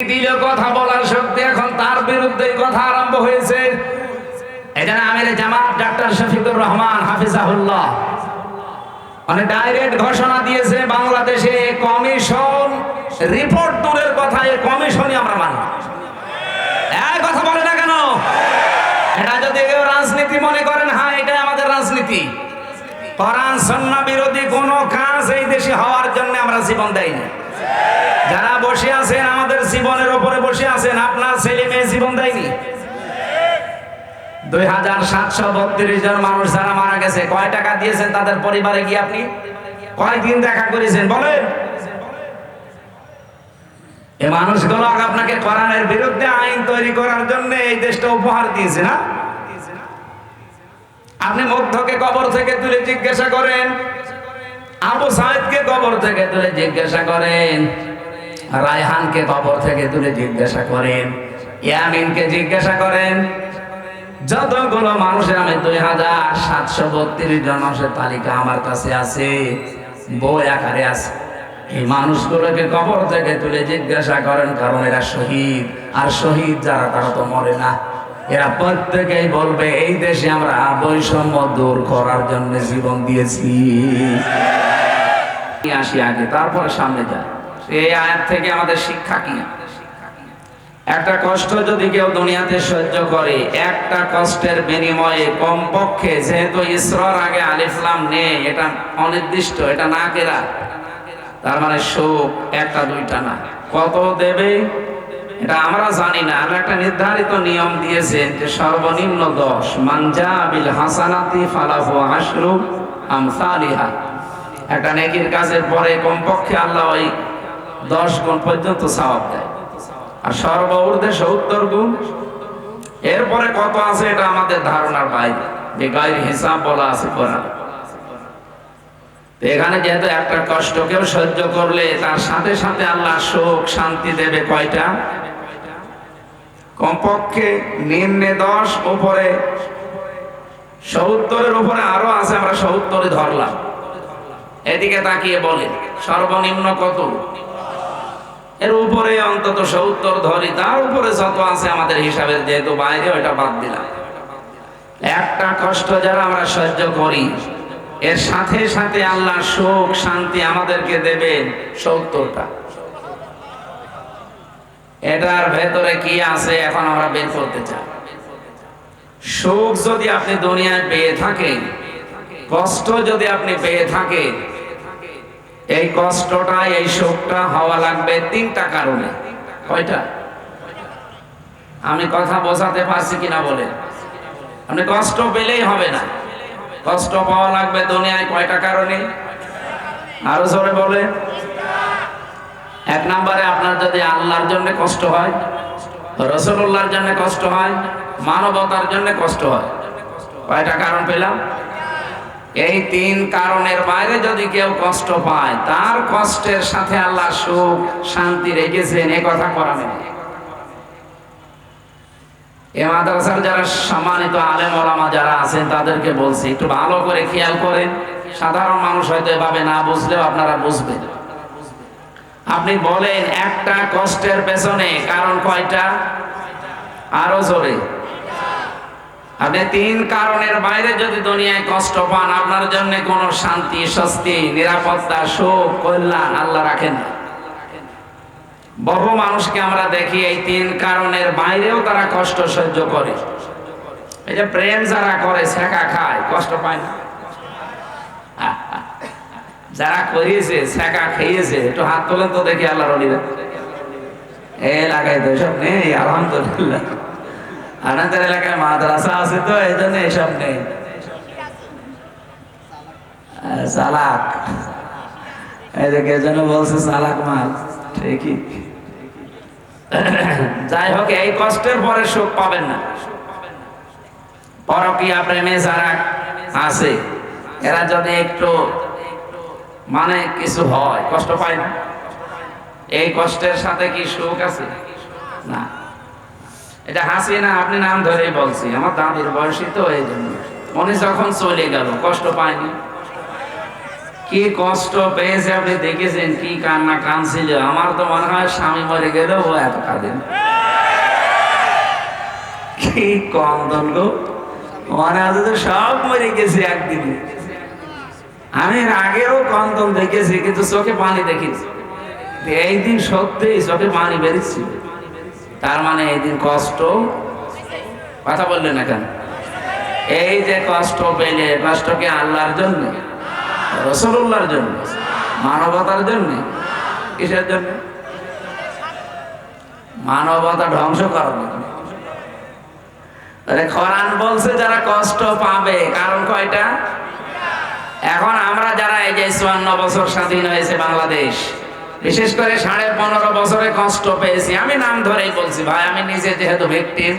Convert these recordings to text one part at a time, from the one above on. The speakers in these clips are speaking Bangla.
দিল কথা বলার শক্তি এখন তার বিরুদ্ধে কথা আরম্ভ হয়েছে। এখানে আমির জামাত ডাক্তার শফিকুর রহমান হাফিজাহুল্লাহ মানে ডাইরেক্ট ঘোষণা দিয়েছে বাংলাদেশে কমিশন রিপোর্ট দূরের কথা, এই কমিশনই আমরা মানি। এই কথা বলে না কেন? এটা যদি কেউ রাজনীতি মনে করেন, হ্যাঁ এটাই আমাদের রাজনীতি। কোরআন সুন্নাহ বিরোধী কোনো কাজ এই দেশে হওয়ার জন্য আমরা জীবন দেইনি। যারা বসে আছেন আমাদের জীবনের উপরে বসে আছেন, আপনার ছেলে মেয়ে জীবন দেয়নি। 2732 জন মানুষ যারা মারা গেছে, কয় টাকা দিয়েছেন তাদের পরিবারে গিয়ে? আপনি কয়দিন দেখা করেছেন বলেন? এই মানুষগুলো আপনাকে কোরআনের বিরুদ্ধে আইন তৈরি করার জন্য এই দেশটা উপহার দিয়েছে না? আপনি মুগ্ধকে কবর থেকে তুলে জিজ্ঞাসা করেন, আবু সাইদকে কবর থেকে তুলে জিজ্ঞাসা করেন, রায়হানকে কবর থেকে তুলে জিজ্ঞাসা করেন, ইয়ামিনকে জিজ্ঞাসা করেন, যতগুলো মানুষের আমি 2732 জন মানুষের তালিকা আমার কাছে আছে, বই আকারে আছে। এই মানুষগুলোকে কবর থেকে তুলে জিজ্ঞাসা করেন, কারণ এরা শহীদ। আর শহীদ যারা তারা তো মরে না। এরা প্রত্যেকেই বলবে এই দেশে আমরা বৈষম্য দূর করার জন্য জীবন দিয়েছি। আসি আগে, তারপরে সামনে যায়। এই আয়াত থেকে আমাদের শিক্ষা কি? একটা কষ্ট যদি কেউ দুনিয়াতে সহ্য করে, একটা কষ্টের বিনিময়ে কমপক্ষে, যেহেতু ইসরার আগে আলিফ লাম নেই, এটা অনির্দিষ্ট, এটা না কেরা, তার মানে সুখ একটা দুইটা না, কত দেবে এটা আমরা জানি না। আর একটা নির্ধারিত নিয়ম দিয়েছেন যে সর্বনিম্ন 10, মানজা বিল হাসানাতি ফালাহু আশরু আমসালিহা। একটা নেকির কাজের পরে কমপক্ষে আল্লাহ ওই 10 গুণ পর্যন্ত সওয়াব দেয়, আর সর্বঊর্ধ্বে 70 গুণ। এরপরে কত আছে এটা আমাদের ধারণার বাইরে, যে গায়ের হিসাব বলা আছে কোরআন। এখানে যেহেতু একটা কষ্ট কেউ সহ্য করলে তার সাথে সাথে আল্লাহ সুখ শান্তি দেবে কয়টা? কমপক্ষে নিম্নে 10, উপরে 70-এর উপরে আরো আছে, আমরা 70 ধরলাম। এদিকে তাকিয়ে বলে সর্বনিম্ন কত? এর উপরে অন্তত 70 ধরি, তার উপরে যত আছে আমাদের হিসাবের, যেহেতু বাইরে ওইটা বাদ দিলাম। একটা কষ্ট যারা আমরা সহ্য করি, এর সাথে সাথে আল্লাহ সুখ শান্তি আমাদেরকে দেবেন 70টা। এটার ভেতরে কি আছে এখন আমরা বের করতে চাই। সুখ যদি আপনি দুনিয়ায় পেয়ে থাকেন, কষ্ট যদি আপনি পেয়ে থাকেন, এই কষ্টটা এই সুখটা হওয়া লাগবে 3টা কারণে। কয়টা? আমি কথা বোঝাতে পারছি কিনা বলে? আপনি কষ্ট পেলেই হবে না, কষ্ট পাওয়া লাগবে দুনিয়ায় কয়টা কারণে? আরো জোরে বলে। 1 নম্বরে আপনার যদি আল্লাহর জন্য কষ্ট হয়, রাসূলুল্লাহর জন্য কষ্ট হয়, মানবতার জন্য কষ্ট হয়। কয়টা কারণ পেলাম? এই 3 কারণের বাইরে যদি কেউ কষ্ট পায়, তার কষ্টের সাথে আল্লাহ সুখ শান্তি রেখেছেন, এ কথা করাবে না। এই মাদ্রাসার যারা সম্মানিত আলেম ওলামা যারা আছেন তাদেরকে বলছি, একটু ভালো করে খেয়াল করেন। সাধারণ মানুষ হয়তো এভাবে না বুঝলেও আপনারা বুঝবেন। আপনি বলেন একটা কষ্টের পেছনে কারণ কয়টা? আরো জোরে। আপনি 3 কারণের বাইরে যদি দুনিয়ায় কষ্ট পান, আপনার জন্য কোনো শান্তি স্বস্তি নিরাপত্তা সুখ কল্যাণ আল্লাহ রাখেন না। বহু মানুষকে আমরা দেখি এই 3 কারণের বাইরেও তারা কষ্ট সহ্য করে। এই যে প্রেম যারা করে, ছেঁকা খায়, কষ্ট পায় না? যারা করিয়েছে ছেঁকা খেয়েছে, একটু হাত তোলেন তো দেখি আল্লাহর ওলিরা। এলাকায় তো এসব নেই, আলহামদুলিল্লাহ। আপনাদের এলাকায় মাদ্রাসা আছে তো এই জন্য এসব নেই। চালাক, এদিকে জন্য বলছে চালাক মাল, ঠিকই। যাই হোক, এই কষ্টের পরে সুখ পাবেন না। পরকীয়া প্রেমে যারা আছে, এরা যদি একটু মানে কিছু হয়, কষ্ট পায় না? এই কষ্টের সাথে কি সুখ আছে? না। এটা হাসিনা, আপনি নাম ধরেই বলছি, আমার দাদির বয়সী তো, এই জন্য উনি যখন চলে গেল কষ্ট পায়নি? কি কষ্ট পেয়েছে আপনি দেখেছেন, কি কান্না কাঁদছিল। আমার তো মনে হয় স্বামী মরে গেলেও ও এত কাঁদেন। কি কন্দন গো, মনে হয় তো সব মরে গেছে একদিনে। আমি এর আগেও কন্দন দেখেছি, কিন্তু চোখে পানি দেখেছি। এই দিন সত্যি চোখে পানি বেরিয়েছিল। তার মানে এই দিন কষ্ট, কথা বললেন না কেন? এই যে কষ্ট পেলে, কষ্ট কি আল্লাহর জন্য, রাসূলুল্লাহর জন্য, মানবতার জন্য? কিসের জন্য? মানবতা ধ্বংস করার জন্য। কোরআন বলছে যারা কষ্ট পাবে, কারণ কয়টা? এখন আমরা যারা এই যে ৫৪ বছর স্বাধীন হয়েছে বাংলাদেশ, বিশেষ করে ১৫.৫ বছরে কষ্ট পেয়েছি। আমি নাম ধরেই বলছি ভাই, আমি নিজে যেহেতু ভিকটিম,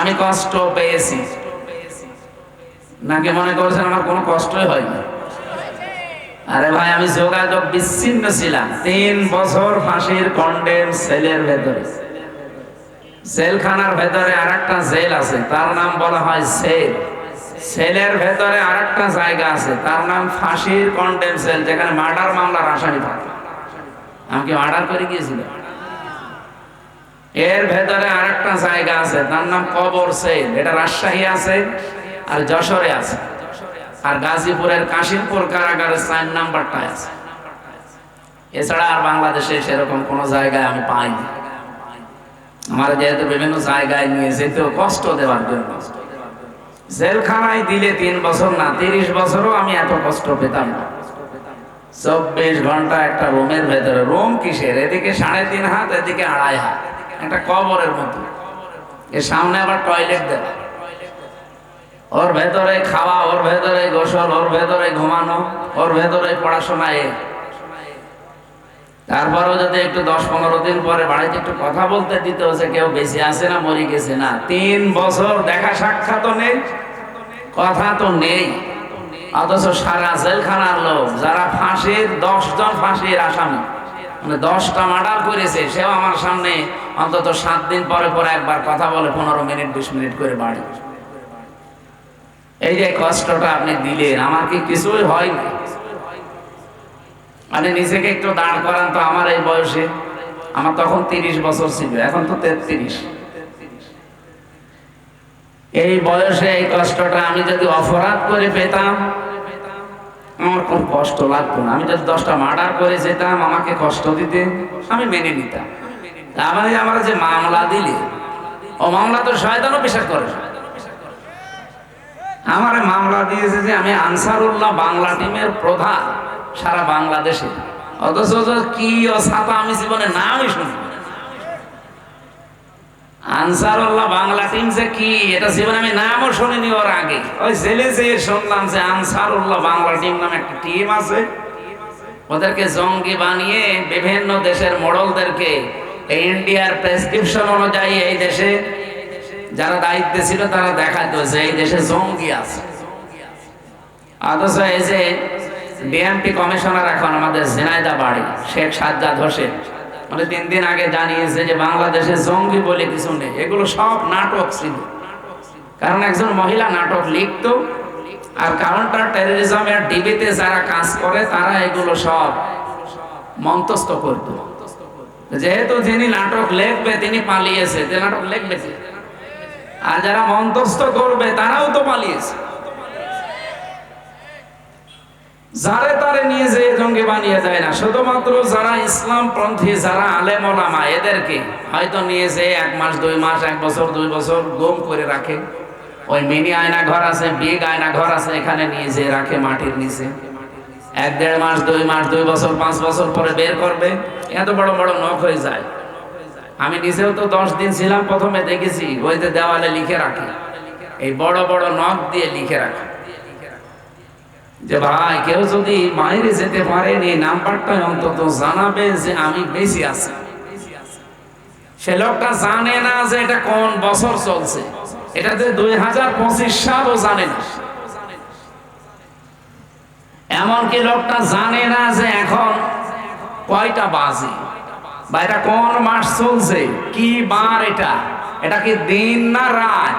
আমি কষ্ট পেয়েছি। নাকি মনে করছেন আমার কোনো কষ্টই হয়নি? আরে ভাই, আমি যোগাযোগ বিচ্ছিন্ন ছিলাম ৩ বছর ফাঁসির কন্ডেম সেলের ভেতরে। জেলখানার ভেতরে আরেকটা জেল আছে, তার নাম বলা হয় সেল। সেলের ভেতরে আরেকটা জায়গা আছে, তার নাম ফাঁসির কন্ডেম সেল, যেখানে মার্ডার মামলার আসামি থাকে। আমি কি মার্ডার করে গিয়েছিলাম? এর ভেতরে আরেকটা জায়গা আছে, তার নাম কবর সেল। এটা রাজশাহী আছে, আর যশোরে আছে, আর গাজীপুরের কাশিমপুর কারাগারের ৪ নাম্বারটায় আছে। এছাড়া আর বাংলাদেশে সেরকম কোনো জায়গায় আমি পাইনি। আমার যেহেতু বিভিন্ন জায়গায় নিয়ে যেত কষ্ট দেওয়ার জন্য। জেলখানায় দিলে ৩ বছর না, ৩০ বছরও আমি এত কষ্ট পেতাম না। ২৪ ঘন্টা একটা রুমের ভেতরে। রুম কিসের? এদিকে ৩.৫ হাত, এদিকে ২.৫ হাত, একটা কবরের মতো। এর সামনে আবার টয়লেট দেওয়া, ওর ভেতরে খাওয়া, ওর ভেতরে গোসল, ওর ভেতরে ঘুমানো, ওর ভেতরে পড়াশোনা। তারপরেও যদি একটু ১০-১৫ দিন পরে বাড়িতে একটু কথা বলতে দিতে হচ্ছে, কেউ বেঁচে আছে না মরে গেছে না। ৩ বছর দেখা সাক্ষাৎ নেই, কথা তো নেই। অথচ সারা জেলখানার লোক যারা ফাঁসির ১০ জন ফাঁসির আসামি, মানে ১০টা মার্ডার করেছে, সেও আমার সামনে অন্তত ৭ দিন পরে পরে একবার কথা বলে, ১৫ মিনিট ২০ মিনিট করে বাড়ি। এই যে কষ্টটা আপনি দিলেন, আমার কি কিছুই হয়নি? মানে নিজেকে একটু দাঁড় করান তো। আমার এই বয়সে, আমার তখন ৩০ বছর ছিল, এখন তো ৩৩। এই বয়সে এই কষ্টটা আমি যদি অপরাধ করে পেতাম, আমার কোন কষ্ট লাগতো না। আমি যদি 10টা মার্ডার করে যেতাম, আমাকে কষ্ট দিতে, আমি মেনে নিতাম। আমরা যে মামলা দিলে, ও মামলা তো শয়তানও বিশ্বাস করে। আমার মামলা দিয়েছে যে আমি আনসারুল্লাহ বাংলা টিমের প্রধান সারা বাংলাদেশে। অথচ কি ও ছাতা আমি জীবনে নামই শুনি। আনসারুল্লাহ বাংলা টিম যে কি, এটা জীবনে আমি নামও শুনিনি ওর আগে। ওই জেলে যেয়ে শুনলাম যে আনসারুল্লাহ বাংলা টিম নামে একটা টিম আছে। ওদেরকে জঙ্গি বানিয়ে বিভিন্ন দেশের মোড়লদেরকে ইন্ডিয়ার প্রেসক্রিপশন অনুযায়ী এই দেশে যারা দায়িত্বে ছিল তারা দেখাতো যে এই দেশে জঙ্গি আছে। অথচ এই যে ডিএমপি কমিশনার এখন আমাদের ঝিনাইদহ বাড়ি, শেখ সাজ্জাদ হোসেন, মানে ৩ দিন আগে জানিয়েছে যে বাংলাদেশে জঙ্গি বলে কিছু নেই, এগুলো সব নাটক ছিল। কারণ একজন মহিলা নাটক লিখতো, আর কাউন্টার টেররিজমের ডিবিতে যারা কাজ করে তারা এগুলো সব মন্তস্থ করত। যেহেতু যিনি নাটক লিখবে তিনি পালিয়েছে, যে নাটক লিখবে, আর যারা মন্তস্থ করবে তারাও তো পালিয়েছে। যারে তারে নিয়ে যে জঙ্গি বানিয়ে যায় না, শুধুমাত্র যারা ইসলাম পন্থী, যারা আলেম ওলামা, এদেরকে হয়তো নিয়ে যে ১ মাস ২ মাস ১ বছর ২ বছর গুম করে রাখে। ওই মিনি আয়না ঘর আছে, বিগ আয়না ঘর আছে, এখানে নিয়ে যে রাখে মাটির নিচে। ১-১.৫ মাস ২ মাস ২ বছর ৫ বছর পরে বের করবে। এত বড় বড় নখ হয়ে যায়। আমি নিজেও তো ১০ দিন ছিলাম, প্রথমে দেখেছি ওই যে দেওয়ালে লিখে রাখে, এই বড় বড় নখ দিয়ে লিখে রাখে যে ভাই কেউ যদি বাইরে যেতে পারেন এই নাম্বারটা অন্তত জানাবে যে আমি বেশি আছি। সে লোকটা জানে না যে এটা কোন বছর চলছে, এটাতে ২০২৫ সালও জানে না। এমনকি লোকটা জানে না যে এখন কয়টা বাজে, বা এটা কোন মাস চলছে, কি বার, এটা কি দিন না রাত,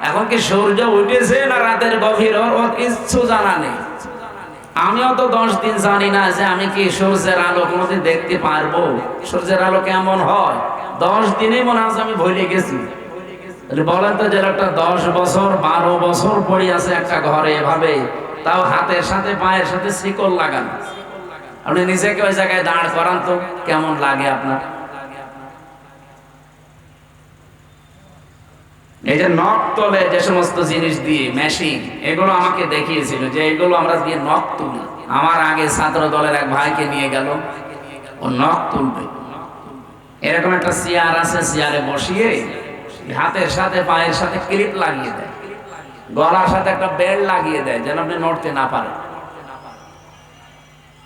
এখন কি সূর্য উঠেছে না রাতের গভীর, ওর কিচ্ছু জানা নেই। আমিও তো 10 দিন জানি না যে আমি কি সূর্যের আলো কোনোদিন দেখতে পারবো, সূর্যের আলো কেমন হয়। 10 দিনেই মনে হয় আমি ভুলে গেছি। বলেন তো, যে একটা 10 বছর 12 বছর পড়ে আছে একটা ঘরে এভাবে, তাও হাতের সাথে পায়ের সাথে শিকল লাগানো। আপনি নিজেকে ওই জায়গায় দাঁড় করান তো, কেমন লাগে আপনার? এই যে নখ তোলে যে সমস্ত জিনিস দিয়ে মেশিন, এগুলো আমাকে দেখিয়েছিল যে এগুলো আমরা দিয়ে নখ তুলি। আমার আগে ছাত্র দলের এক ভাইকে নিয়ে গেল, ও নখ তুলবে। এরকম একটা চেয়ার আছে, চেয়ারে বসিয়ে হাতের সাথে পায়ের সাথে ক্লিপ লাগিয়ে দেয়, গলার সাথে একটা বেল্ট লাগিয়ে দেয় যেন আপনি নড়তে না পারেন।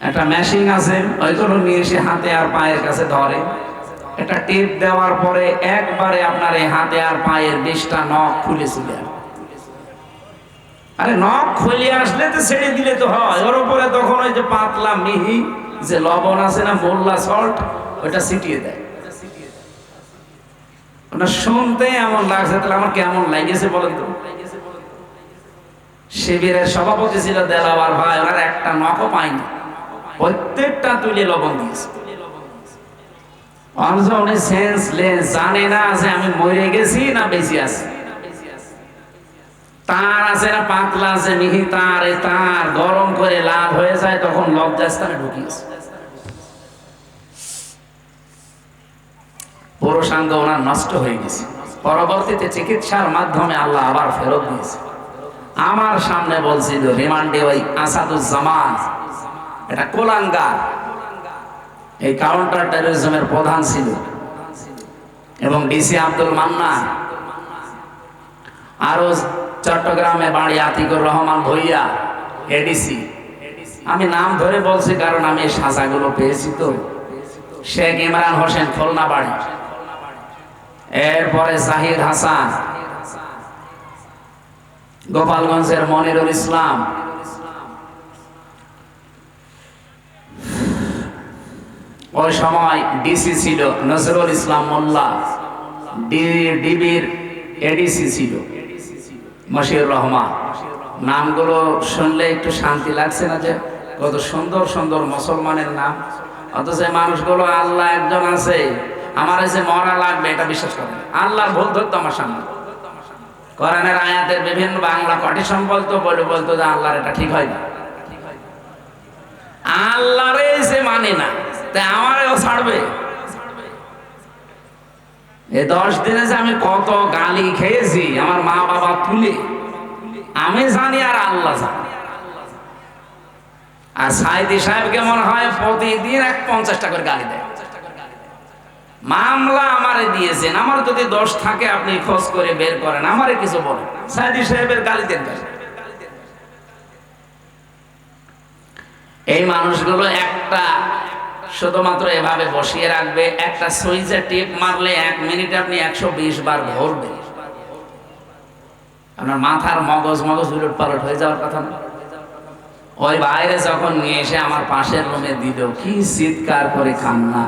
একটা মেশিন আছে, ওইগুলো নিয়ে এসে হাতে আর পায়ের কাছে ধরে। একটা টিপ দেওয়ার পরে একবারে আপনার এই হাতে আর পায়ের 20টা নখ খুলে চলে আসে। আরে নখ খুলে আসলে তো ছেড়ে দিলে তো হয়, ওর উপরে তখন ওই যে পাতলা মিহি যে লবণ আছে না, মোল্লা সল্ট, ওইটা ছিটিয়ে দেয়। ওটা শুনতে এমন লাগছে, তাহলে আমার কেমন লাগেছে বলেন তো? শিবিরের সভাপতি ছিল দেলাওয়ার ভাই, ওনার একটা নখও পায়নি, প্রত্যেকটা তুলে লবণ দিয়েছে। উনি সেন্সলেস, জানে না যে আমি মরে গেছি না বেঁচে আছি। তার আছে না পাতলা আছে মিহি তার, এই তার গরম করে লাল হয়ে যায়, তখন লজ্জাস্থানে ঢুকিয়েছে। পুরুষাঙ্গ ওনার নষ্ট হয়ে গেছে। পরবর্তীতে চিকিৎসার মাধ্যমে আল্লাহ আবার ফেরত দিয়েছে। আমার সামনে বলছিল রিমান্ডে ওই আসাদুজ্জামান, এটা কোলাঙ্গার, এই কাউন্টার টেরোরিজমের প্রধান ছিল, এবং ডিসি আব্দুল মান্নান, আরো চট্টগ্রামে বাড়ি আতিকুর রহমান ভুইয়া এডিসি। আমি নাম ধরে বলছি কারণ আমি এই সাজাগুলো পেয়েছি। তো শেখ ইমরান হোসেন খুলনা বাড়ি, এরপরে জাহিদ হাসান গোপালগঞ্জের, মনিরুল ইসলাম, ওই সময় ডিসি ছিল নজরুল ইসলাম মোল্লা, ডিবির এডিসি ছিল মশিউর রহমান। নামগুলো শুনলে একটু শান্তি লাগছে না, যে কত সুন্দর সুন্দর মুসলমানের নাম, অথচ মানুষগুলো আল্লাহ একজন আছে, আমার এসে মরা লাগবে এটা বিশ্বাস করে। আল্লাহর ভুল ধরতো আমার সামনে, কোরআনের আয়াতের বিভিন্ন বাংলা কটিশন বলতো, বলতো যে আল্লাহর এটা ঠিক হয় না, আল্লাহরে সে মানে না, তাই আমারও ছাড়বে। এই 10 দিনে যে আমি কত গালি খেয়েছি আমার মা বাবা তুলে, আমি জানি আর আল্লাহ জানে। আর সাইদি সাহেব কেমন হয়, প্রতিদিন 50টা করে গালি দেয়। মামলা আমারে দিয়েছেন, আমার যদি দোষ থাকে আপনি খোঁজ করে বের করেন, আমারে কিছু বলেন। সাইদি সাহেবের গালি দেন। এই মানুষগুলো একটা শুধুমাত্র এভাবে বসিয়ে রাখবে, একটা সুইচে টিপ মারলে 1 মিনিটে আপনি 120 বার ঘুরবে। আপনার মাথার মগজ উলট পালট হয়ে যাওয়ার কথা না। ওই বাইরে যখন নিয়ে এসে আমার পাশের রুমে দিল, কি চিৎকার করে কান্না।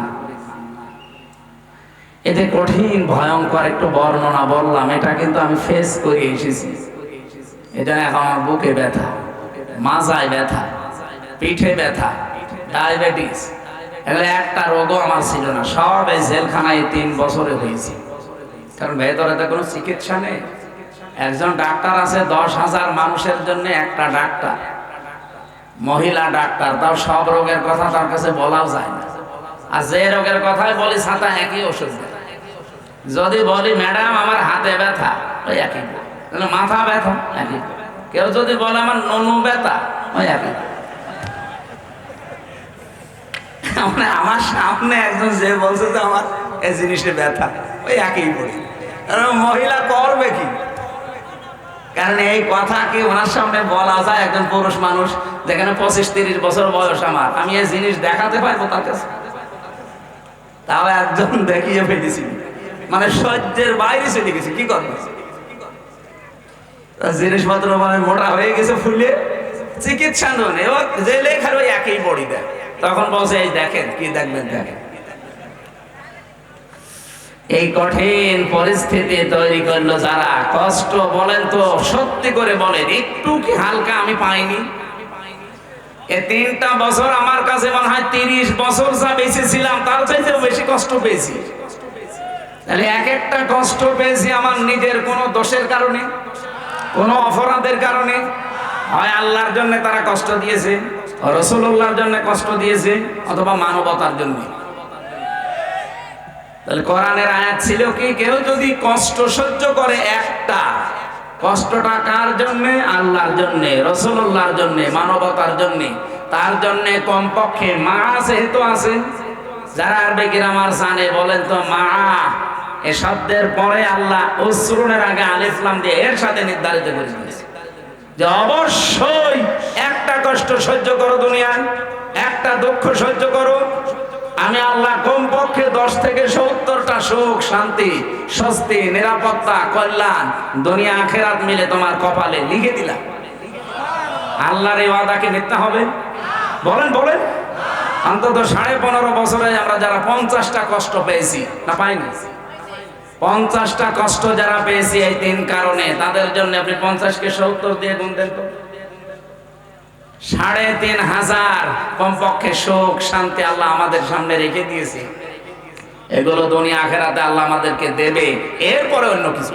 এতে কঠিন ভয়ঙ্কর একটু বর্ণনা বললাম, এটা কিন্তু আমি ফেস করে এসেছি। এটা এখন আমার বুকে ব্যথা, মাজায় ব্যথা, পিঠে ব্যথা, ডায়াবেটিস, এগুলো একটা রোগও আমার ছিল না। সব এই জেলখানায় 3 বছরে হয়েছে, কারণ ভেতরে তো কোনো চিকিৎসা নেই। একজন ডাক্তার আছে 10,000 মানুষের জন্য, একটা ডাক্তার, মহিলা ডাক্তার, তাও সব রোগের কথা তার কাছে বলাও যায় না। আর যে রোগের কথাই বলি ছাতা একই ওষুধ দেয়। যদি বলি ম্যাডাম আমার হাতে ব্যথা, ওই একই, মাথা ব্যথা একই। কেউ যদি বলে আমার ননু ব্যথা, ওই একই। মানে আমার সামনে একজন যে বলছে যে আমার এই জিনিসে ব্যথা, ওই একই বলি। মহিলা করবে কি? কারণ এই কথা কি ওনার সামনে বলা যায়? একজন পুরুষ মানুষ, যেখানে 25-30 বছর বয়স আমার, আমি এই জিনিস দেখাতে পারবো তার কাছে? তাও একজন দেখিয়ে ফেলেছি, মানে সহ্যের বাইরে চলে গেছে। কি করবে? জিনিসপত্র মানে মোটা হয়ে গেছে, ফুলে চিকিৎসা নেই, যে লেখার ওই একই বড়ি দেয়। তখন বলছে এই দেখেন, কি দেখবেন দেখেন। এই কঠিন পরিস্থিতি তৈরি করলো যারা, কষ্ট বলেন তো, সত্যি করে বলেন, একটু কি হালকা আমি পাইনি? এই 3টা বছর আমার কাছে মনে হয় 30 বছর যা বেঁচেছিলাম তার চাইতেও বেশি কষ্ট পেয়েছি। তাহলে এক একটা কষ্ট পেয়েছি আমার নিজের কোনো দোষের কারণে, কোনো অপরাধের কারণে। হয় আল্লাহর জন্য তারা কষ্ট দিয়েছে, রাসূলুল্লাহর জন্য কষ্ট দিয়েছে, অথবা মানবতার জন্য। তাহলে কোরআনের আয়াত ছিল কি, কেউ যদি কষ্ট সহ্য করে একটা, কষ্টটা কার জন্য? আল্লাহর জন্য, রাসূলুল্লাহর জন্য, মানবতার জন্য। তার জন্য কমপক্ষে মা যেহেতু আছে, যারা আরবি গ্রামার জানে বলেন তো মা এ শব্দের পরে আল্লাহ উসরুনের আগে আলিফ লাম দিয়ে এর সাথে নির্ধারিত করে দিয়েছে যে অবশ্যই একটা কষ্ট সহ্য করো দুনিয়ায়, একটা দুঃখ সহ্য করো। আমি আল্লাহ কমপক্ষে 10 থেকে 70টা সুখ, শান্তি, স্বস্তি, নিরাপত্তা, কল্যাণ দুনিয়া আখিরাত মিলে তোমার কপালে লিখে দিলাম। আল্লাহর এই ওয়াদা কি মিথ্যা হবে? বলেন বলেন। অন্তত 15.5 বছরে আমরা যারা 50টা কষ্ট পেয়েছি, না পাইনি? 50টা কষ্ট যারা পেয়েছি এই 3 কারণে, তাদের জন্য আপনি 50কে 70 দিয়ে গুণ দেন তো। 3500 কমপক্ষে সুখ, শান্তি আল্লাহ আমাদের সামনে রেখে দিয়েছে। এগুলো দুনিয়া আখিরাতে আল্লাহ আমাদেরকে দেবে, এরপরে অন্য কিছু।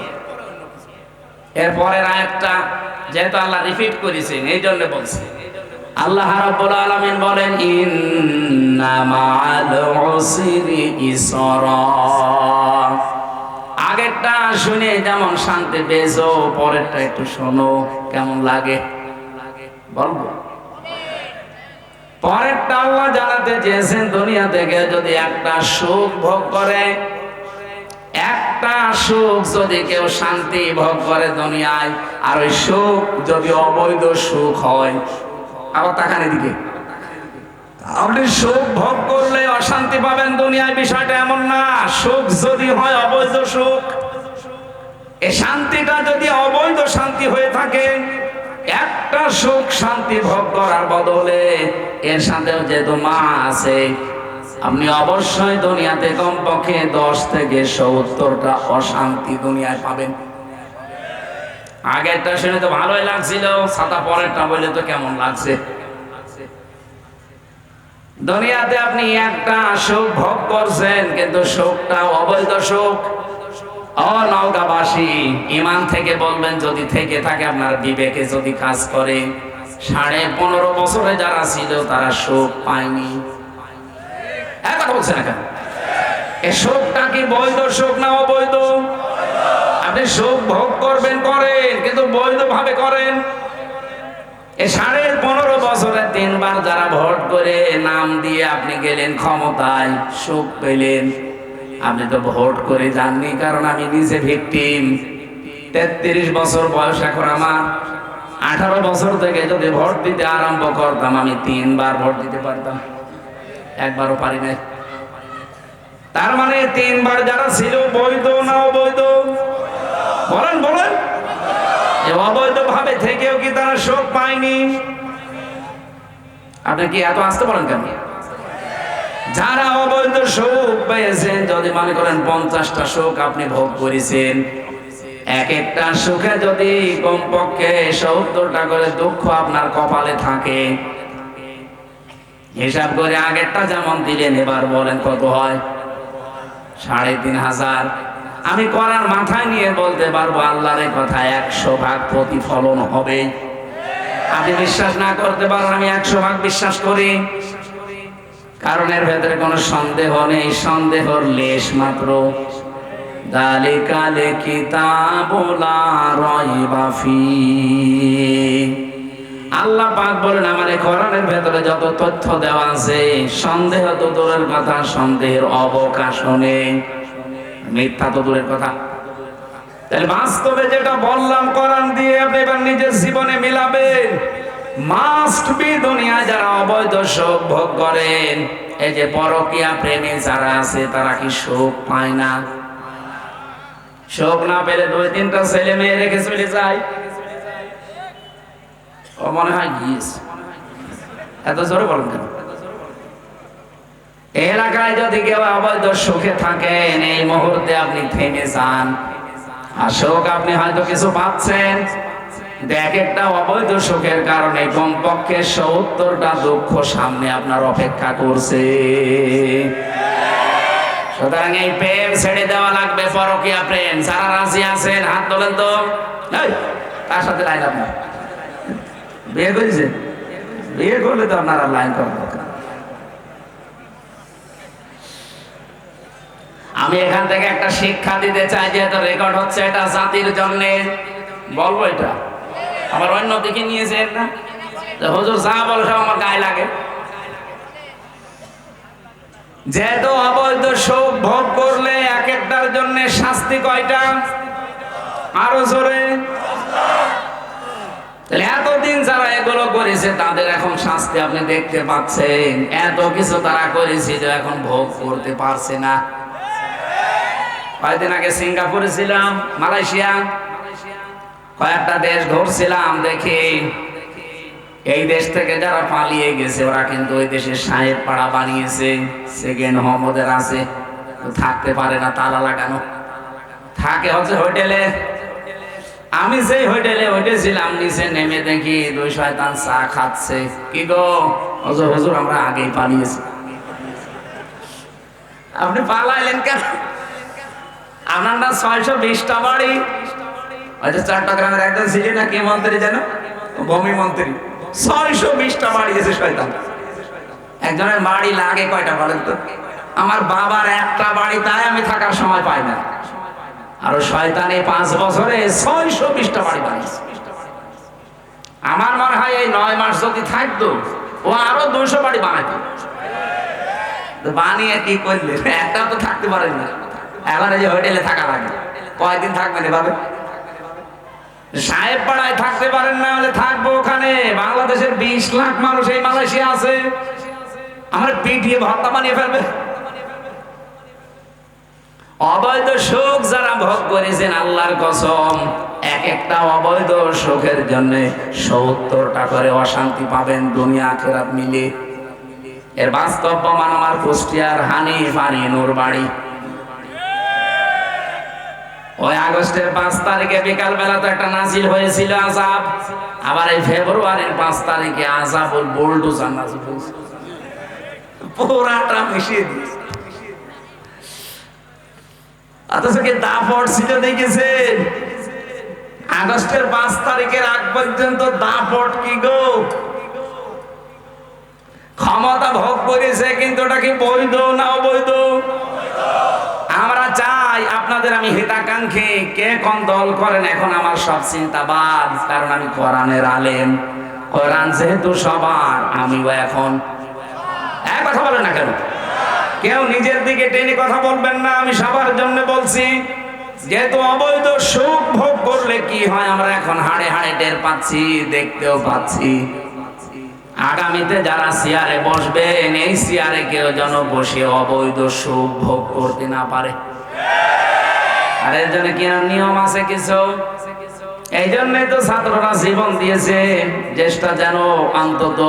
এরপরের আয়াতটা যেহেতু আল্লাহ রিপিট করেছেন এই জন্য বলছি। আল্লাহ রাব্বুল আলামিন বলেন ইন্না মাআল উসরি ইসরা। আগেরটা শুনে যেমন শান্তি পেয়েছো, পরেরটা একটু শোনো কেমন লাগে বলবো। পরেরটা আল্লাহ জানাতে চেয়েছেন দুনিয়া থেকে যদি একটা সুখ ভোগ করে, একটা সুখ যদি কেউ শান্তি ভোগ করে দুনিয়ায়, আর ওই সুখ যদি অবৈধ সুখ হয়, আবার তাকান এদিকে, আপনি সুখ ভোগ করলে অশান্তি পাবেন দুনিয়ায়, বিষয়টা এমন না। সুখ যদি হয় অবৈধ সুখ, এই শান্তিটা যদি অবৈধ শান্তি হয়ে থাকে, একটা সুখ শান্তি ভোগ করার বদলে এর সাথেও যেহেতু মা আছে, আপনি অবশ্যই দুনিয়াতে কমপক্ষে 10 থেকে 70টা অশান্তি দুনিয়ায় পাবেন। আগেরটা শুনে তো ভালোই লাগছিল, ছাতা পরেরটা বলে তো কেমন লাগছে। দুনিয়াতে আপনি একটা সুখ ভোগ করছেন, কিন্তু সুখটা অবৈধ সুখ। নওগাঁবাসী ইমান থেকে বলবেন, যদি থেকে থাকে আপনার বিবেকে যদি কাজ করে, 15.5 বছরে যারা ছিল তারা সুখ পায়নি। কথা বলছে না কেন? এই সুখটা কি বৈধ সুখ না অবৈধ? আপনি সুখ ভোগ করবেন করেন, কিন্তু বৈধ ভাবে করেন। এই 15.5 বছরে 3 বার যারা ভোট করে নাম দিয়ে আপনি গেলেন ক্ষমতায়, সুখ পেলেন। আপনি তো ভোট করে যাননি, কারণ আমি নিজে ভিকটিম। 33 বছর বয়স এখন আমার। 18 বছর থেকে যদি ভোট দিতে আরম্ভ করতাম, আমি 3 বার ভোট দিতে পারতাম, একবারও পারি নাই। তার মানে 3 বার যারা ছিল বৈধ না অবৈধ? বলেন বলেন। অবৈধ ভাবে থেকেও কি তারা সুখ পায়নি? আপনি কি এত আসতে পারেন কেন? যারা অবৈধ সুখ পেয়েছেন, যদি মনে করেন 50টা সুখ আপনি ভোগ করেছেন, এক একটা সুখে যদি কমপক্ষে 70টা করে দুঃখ আপনার কপালে থাকে, হিসাব করে আগেরটা যেমন দিলেন, এবার বলেন কত হয়? 3500। আমি করার মাথায় নিয়ে বলতে পারবো আল্লাহর কথা, 100 ভাগ প্রতিফলন হবে। আপনি বিশ্বাস না করতে পারেন, আমি 100 ভাগ বিশ্বাস করি, কারণ এর ভেতরে কোনো সন্দেহ নেই, সন্দেহর লেশ মাত্র। যালিকাল কিতাবু লা রাইবা ফীহ। আল্লাহ পাক বলেন আমার এই কোরআনের ভেতরে যত তথ্য দেওয়া আছে, সন্দেহ তো দূরের কথা, সন্দেহের অবকাশ নেই, মিথ্যা তো দূরের কথা। তাহলে বাস্তবে যেটা বললাম কোরআন দিয়ে আপনি এবার নিজের জীবনে মিলাবেন। মাস্ট বি দুনিয়ায় যারা অবৈধ সুখ ভোগ করেন, এই যে পরকীয়া প্রেমী যারা আছে, তারা কি সুখ পায় না? সুখ না পেলে 2-3টা ছেলে মেয়ে রেখে চলে যায়, ও মনে হয় গিয়েছে। এত জোরে বলেন কেন? এলাকায় যদি কেউ অবৈধ সুখে থাকেন, এই মুহূর্তে আপনি থেমে যান। আর সুখ আপনি হয়তো কিছু পাচ্ছেন, এক একটা অবৈধ সুখের কারণে কমপক্ষে 70টা দুঃখ সামনে আপনার অপেক্ষা করছে। সুতরাং এই প্রেম ছেড়ে দেওয়া লাগবে, পরকীয়া প্রেম। যারা রাজি আছেন হাত তোলেন তো। তার সাথে লাইন আপনার বিয়ে করেছে, বিয়ে করলে তো আপনারা লাইন করার দরকার। আমি এখান থেকে একটা শিক্ষা দিতে চাই, যেহেতু রেকর্ড হচ্ছে, এটা জাতির জন্য বলবো। এটা আমার অন্য দিকে নিয়েছেন না, হুজুর যা বলে সব আমার গায়ে লাগে। যেহেতু অবৈধ সুখ ভোগ করলে এক একটার জন্য শাস্তি কয়টা? আরো জোরে। এতদিন যারা এগুলো করেছে তাদের এখন শাস্তি আপনি দেখতে পাচ্ছেন। এত কিছু তারা করেছে যে এখন ভোগ করতে পারছে না। কয়েকদিন আগে সিঙ্গাপুরে ছিলাম, মালয়েশিয়া, কয়েকটা দেশ ঘুরছিলাম। দেখি এই দেশ থেকে যারা পালিয়ে গেছে ওরা কিন্তু ওই দেশের সাহেব পাড়া বানিয়েছে, সেকেন্ড হোম ওদের আছে, থাকতে পারে না, তালা লাগানো থাকে হচ্ছে হোটেলে। আমি সেই হোটেলে উঠেছিলাম, নিচে নেমে দেখি দুই শয়তান চা খাচ্ছে। কি গো হুজুর? হুজুর আমরা আগেই পালিয়েছি। আপনি পালাইলেন কেন? আপনার না 620টা বাড়ি। হয়তো চট্টগ্রামের একজন ছিলেন না, কি মন্ত্রী যেন, ভূমি মন্ত্রী, 620টা বাড়ি আছে শয়তান। একজনের বাড়ি লাগে কয়টা বলেন তো? আমার বাবার একটা বাড়ি, তাই আমি থাকার সময় পাই না। আর শয়তানে 5 বছরে 620টা বাড়ি বানিয়েছে। আমার মনে হয় এই 9 মাস যদি থাকতো ও আরো 200 বাড়ি বানাইতো। বানিয়ে কি করলে? একটা তো থাকতে পারেন না। এখন এই যে হোটেলে থাকা লাগে, কয়দিন থাকবেন এভাবে? সাহেব পাড়ায় থাকতে পারেন না, হলে থাকবো ওখানে। বাংলাদেশের 20 লাখ মানুষ এই মালয়েশিয়া আছে, আমার পিটিয়ে ভর্তা বানিয়ে ফেলবে। অবৈধ সুখ যারা ভোগ করেছেন, আল্লাহর কসম, এক একটা অবৈধ সুখের জন্য 70টা করে অশান্তি পাবেন দুনিয়া আখিরাত মিলে। এর বাস্তব প্রমাণ আমার কুষ্টিয়ার হানিফ নূর বাড়ি। ওই আগস্টের 5 তারিখে বিকাল বেলা তো একটা নাজিল হয়েছিল আযাব, আবার এই ফেব্রুয়ারির 5 তারিখে আযাবুল বুলডোজার নাজিল হয়েছে, পুরাটা মিশিয়ে দিয়েছে। অথচ কি দাপট ছিল দেখেছেন? আগস্টের 5 তারিখের আগ পর্যন্ত দাপট কি গো? ক্ষমতা ভোগ করেছে, কিন্তু ওটা কি বৈধ না অবৈধ? আমরা চাই আপনাদের, আমি হিতাকাঙ্ক্ষী, কে কোন দল করেন এখন আমার সব চিন্তাবাদ, কারণ আমি কোরআনের আলেম। কোরআন যেহেতু সবার, আমিও এখন এক কথা বলেন না কেন? কেউ নিজের দিকে টেনে কথা বলবেন না, আমি সবার জন্য বলছি। যেহেতু অবৈধ সুখ ভোগ করলে কি হয় আমরা এখন হাড়ে হাড়ে টের পাচ্ছি, দেখতেও পাচ্ছি। আগামীতে যারা চেয়ারে বসবেন, এই চেয়ারে কেউ যেন বসে অবৈধ সুখ ভোগ করতে না পারে। আর এর জন্য কি নিয়ম আছে কিছু? এই জন্যই তো ছাত্ররা জীবন দিয়েছে, চেষ্টা যেন অন্তত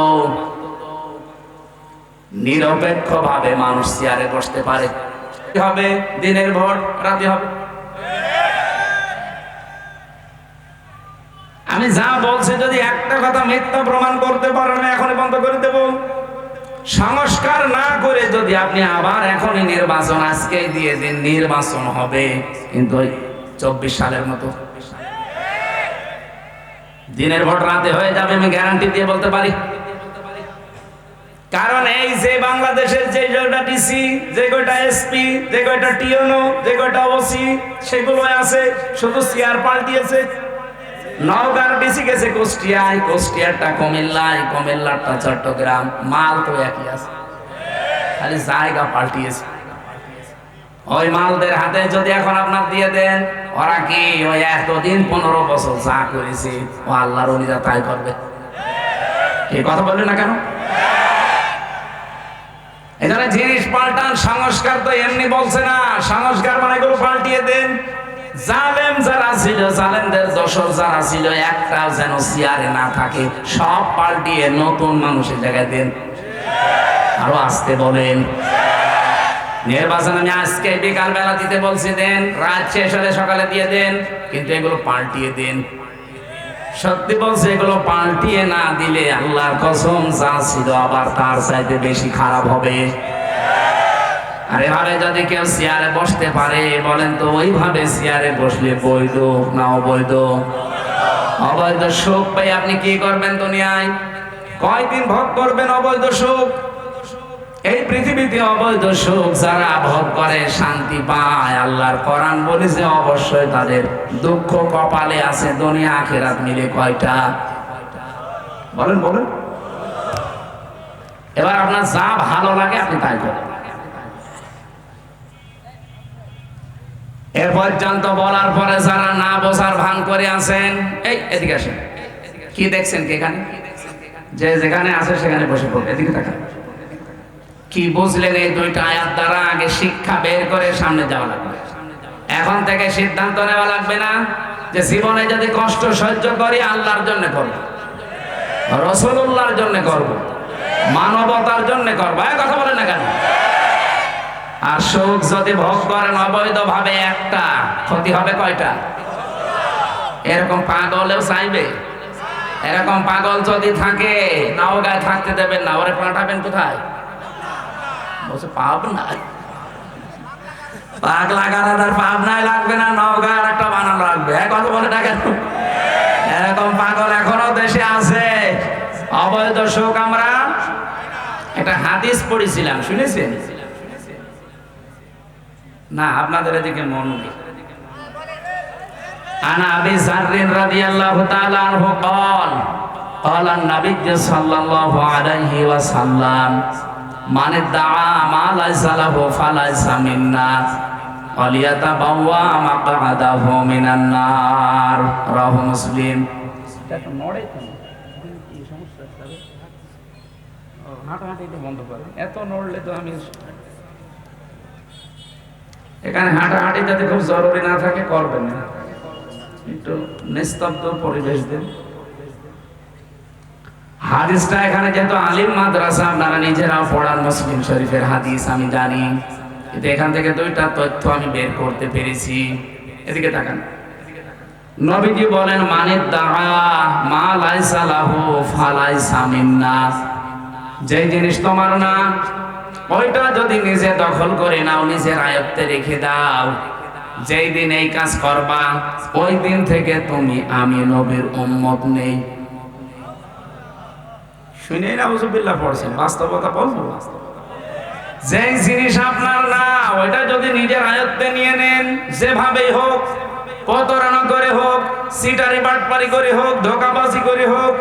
নিরপেক্ষ ভাবে মানুষ চেয়ারে বসতে পারে। হবে দিনের ভোট, রাতে হবে। আমি যা বলছি যদি একটা কথা মিথ্যা প্রমাণ করতে পারেন, আমি এখনই বন্ধ করে দেব। সংস্কার না করে যদি আপনি আবার এখনই নির্বাচন আজকেই দিয়ে দিন, নির্বাচন হবে কিন্তু 24 সালের মতো। দিনের ভোট রাতে হয়ে যাবে, আমি গ্যারান্টি দিয়ে বলতে পারি। কারণ এই যে বাংলাদেশের যে কয়টা ডিসি, যে কয়টা এসপি, যে কয়টা টিওনো, যে কয়টা ওসি, সেগুলো আছে, শুধু চেয়ার পাল্টিয়েছে। নওগাঁর ডিসি গেছে কুষ্টিয়ায়, কুষ্টিয়ারটা কুমিল্লায়, কুমিল্লারটা চট্টগ্রাম, মাল তো একই আছে, খালি জায়গা পাল্টিয়েছে। ওই মালদের হাতে যদি এখন আপনার দিয়ে দেন, ওরা কি ওই এতদিন 15 বছর যা করেছে ও আল্লাহর ওলিরা তাই করবে? এই কথা বললেন না কেন? এখানে জিনিস পাল্টান, সংস্কার তো এমনি বলছে না। সংস্কার মানে এগুলো পাল্টিয়ে দেন। জালেম যারা ছিল, জালেমদের দোসর যারা ছিল, একটাও যেন চেয়ারে না থাকে, সব পাল্টিয়ে নতুন মানুষের জায়গায় দেন। আরো আসতে বলেন। নির্বাচন আমি আজকে বিকাল বেলা দিতে বলছি, দেন। রাত শেষ হলে সকালে দিয়ে দেন, কিন্তু এগুলো পাল্টিয়ে দেন। সত্যি বলছে, এগুলো পাল্টিয়ে না দিলে আল্লাহর কসম যা ছিল আবার তার চাইতে বেশি খারাপ হবে। আর এভাবে যদি কেউ চেয়ারে বসতে পারে, বলেন তো ওইভাবে চেয়ারে বসলে বৈধ না অবৈধ? অবৈধ সুখ পাই আপনি কি করবেন দুনিয়ায়? কয়দিন ভোগ করবেন অবৈধ সুখ? এই পৃথিবীতে অবৈধ সুখ যারা ভোগ করে শান্তি পায়, আল্লাহর কোরআন বলেছে অবশ্যই তাদের দুঃখ কপালে আছে। দুনিয়া আখিরাত মিলে কয়টা? বলেন বলেন। এবার আপনার যা ভালো লাগে আপনি তাই করেন। এর পর্যন্ত বলার পরে যারা না বোঝার ভান করে আছেন, এই এদিকে আসেন। কি দেখছেন কি এখানে? যে যেখানে আছে সেখানে বসে পড়ুন। এদিকে তাকান। কি বুঝলেন এই দুইটা আয়াত দ্বারা? আগে শিক্ষা বের করে সামনে যাওয়া লাগবে। এখন থেকে সিদ্ধান্ত নেওয়া লাগবে না যে জীবনে যদি কষ্ট সহ্য করি আল্লাহর জন্য করব, রাসূলুল্লাহর জন্য করব, মানবতার জন্য করব। এই কথা বলেন না কেন? আর সুখ যদি ভোগ করেন অবৈধ ভাবে, একটা ক্ষতি হবে কয়টা? এরকম পাগলেও চাইবে। এরকম পাগল যদি থাকে নওগাঁয় থাকতে দেবেন না, ওরে পাঠাবেন কোথায়? বলছে পাবনা। পাগলা গানাদার পাবনায় লাগবে না, নওগাঁর একটা বানানো লাগবে। কথা বলে না কেন? এরকম পাগল এখনো দেশে আছে। অবৈধ সুখ আমরা একটা হাদিস পড়েছিলাম, শুনেছেন না? আপনাদের এদিকে মন নেই। আনা আবি যাররিন রাদিয়াল্লাহু তাআলা আনহু قال قال النبي صلى الله عليه وسلم من ادعى ما ليس له فليس منا وليتبوأ مقعده من النار رواه مسلم। এটা নড়ে কেন? কি সমস্যা আছে? হাঁটাহাঁটি বন্ধ করে। এত নড়লে তো আমি এখানে হাঁটাহাঁটি যাতে খুব জরুরি না থাকে করবেন না, একটু নিস্তব্ধ পরিবেশ দিন। হাদিসটা এখানে যেহেতু আলিম মাদ্রাসা, আপনারা নিজেরাও পড়ান মুসলিম শরীফের হাদিস, আমি জানি, কিন্তু এখান থেকে দুইটা তথ্য আমি বের করতে পেরেছি। এদিকে তাকান। নবীজি বলেন মানে দাআ মা লাইসা লাহু ফালাইসা মিন্না, যে জিনিস তোমার না ওইটা যদি নিজে দখল করে নাও, নিজের আয়ত্তে রেখে দাও, যেই দিন এই কাজ করবা ওই দিন থেকে তুমি আমি নবীর উম্মত নেই। শুনে নাউজুবিল্লাহ পড়ছেন, বাস্তবতা বলবো। যেই জিনিস আপনার না ওইটা যদি নিজের আয়ত্তে নিয়ে নেন, যেভাবেই হোক, প্রতারণা করে হোক, সিটারি বাটপারি করে হোক, ধোঁকাবাজি করে হোক,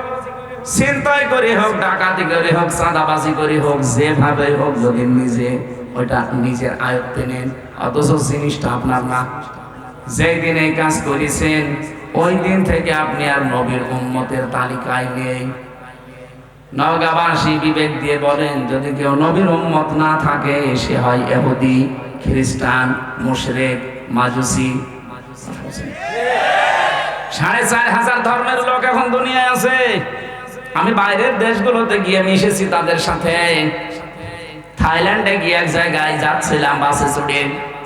ছিনতাই করে হোক, ডাকাতি করে হোক, চাঁদাবাজি করে হোক, যেভাবে হোক যদি নিজে ওইটা নিজের আয়ত্তে নেন, অথচ জিনিসটা আপনার না, যেই দিন এই কাজ করেছেন ওই দিন থেকে আপনি আর নবীর উম্মতের তালিকায় নেই। নওগাঁবাসী বিবেক দিয়ে বলেন, যদি কেউ নবীর উম্মত না থাকে সে হয় ইহুদি, খ্রিস্টান, মুশরিক, মাজুসি। ৪,৫০০ ধর্মের লোক এখন দুনিয়ায় আছে। আমি বাইরের দেশগুলোতে গিয়ে মিশেছি তাদের সাথে। থাইল্যান্ডে গিয়ে এক জায়গায় যাচ্ছিলাম বাসে চড়ে,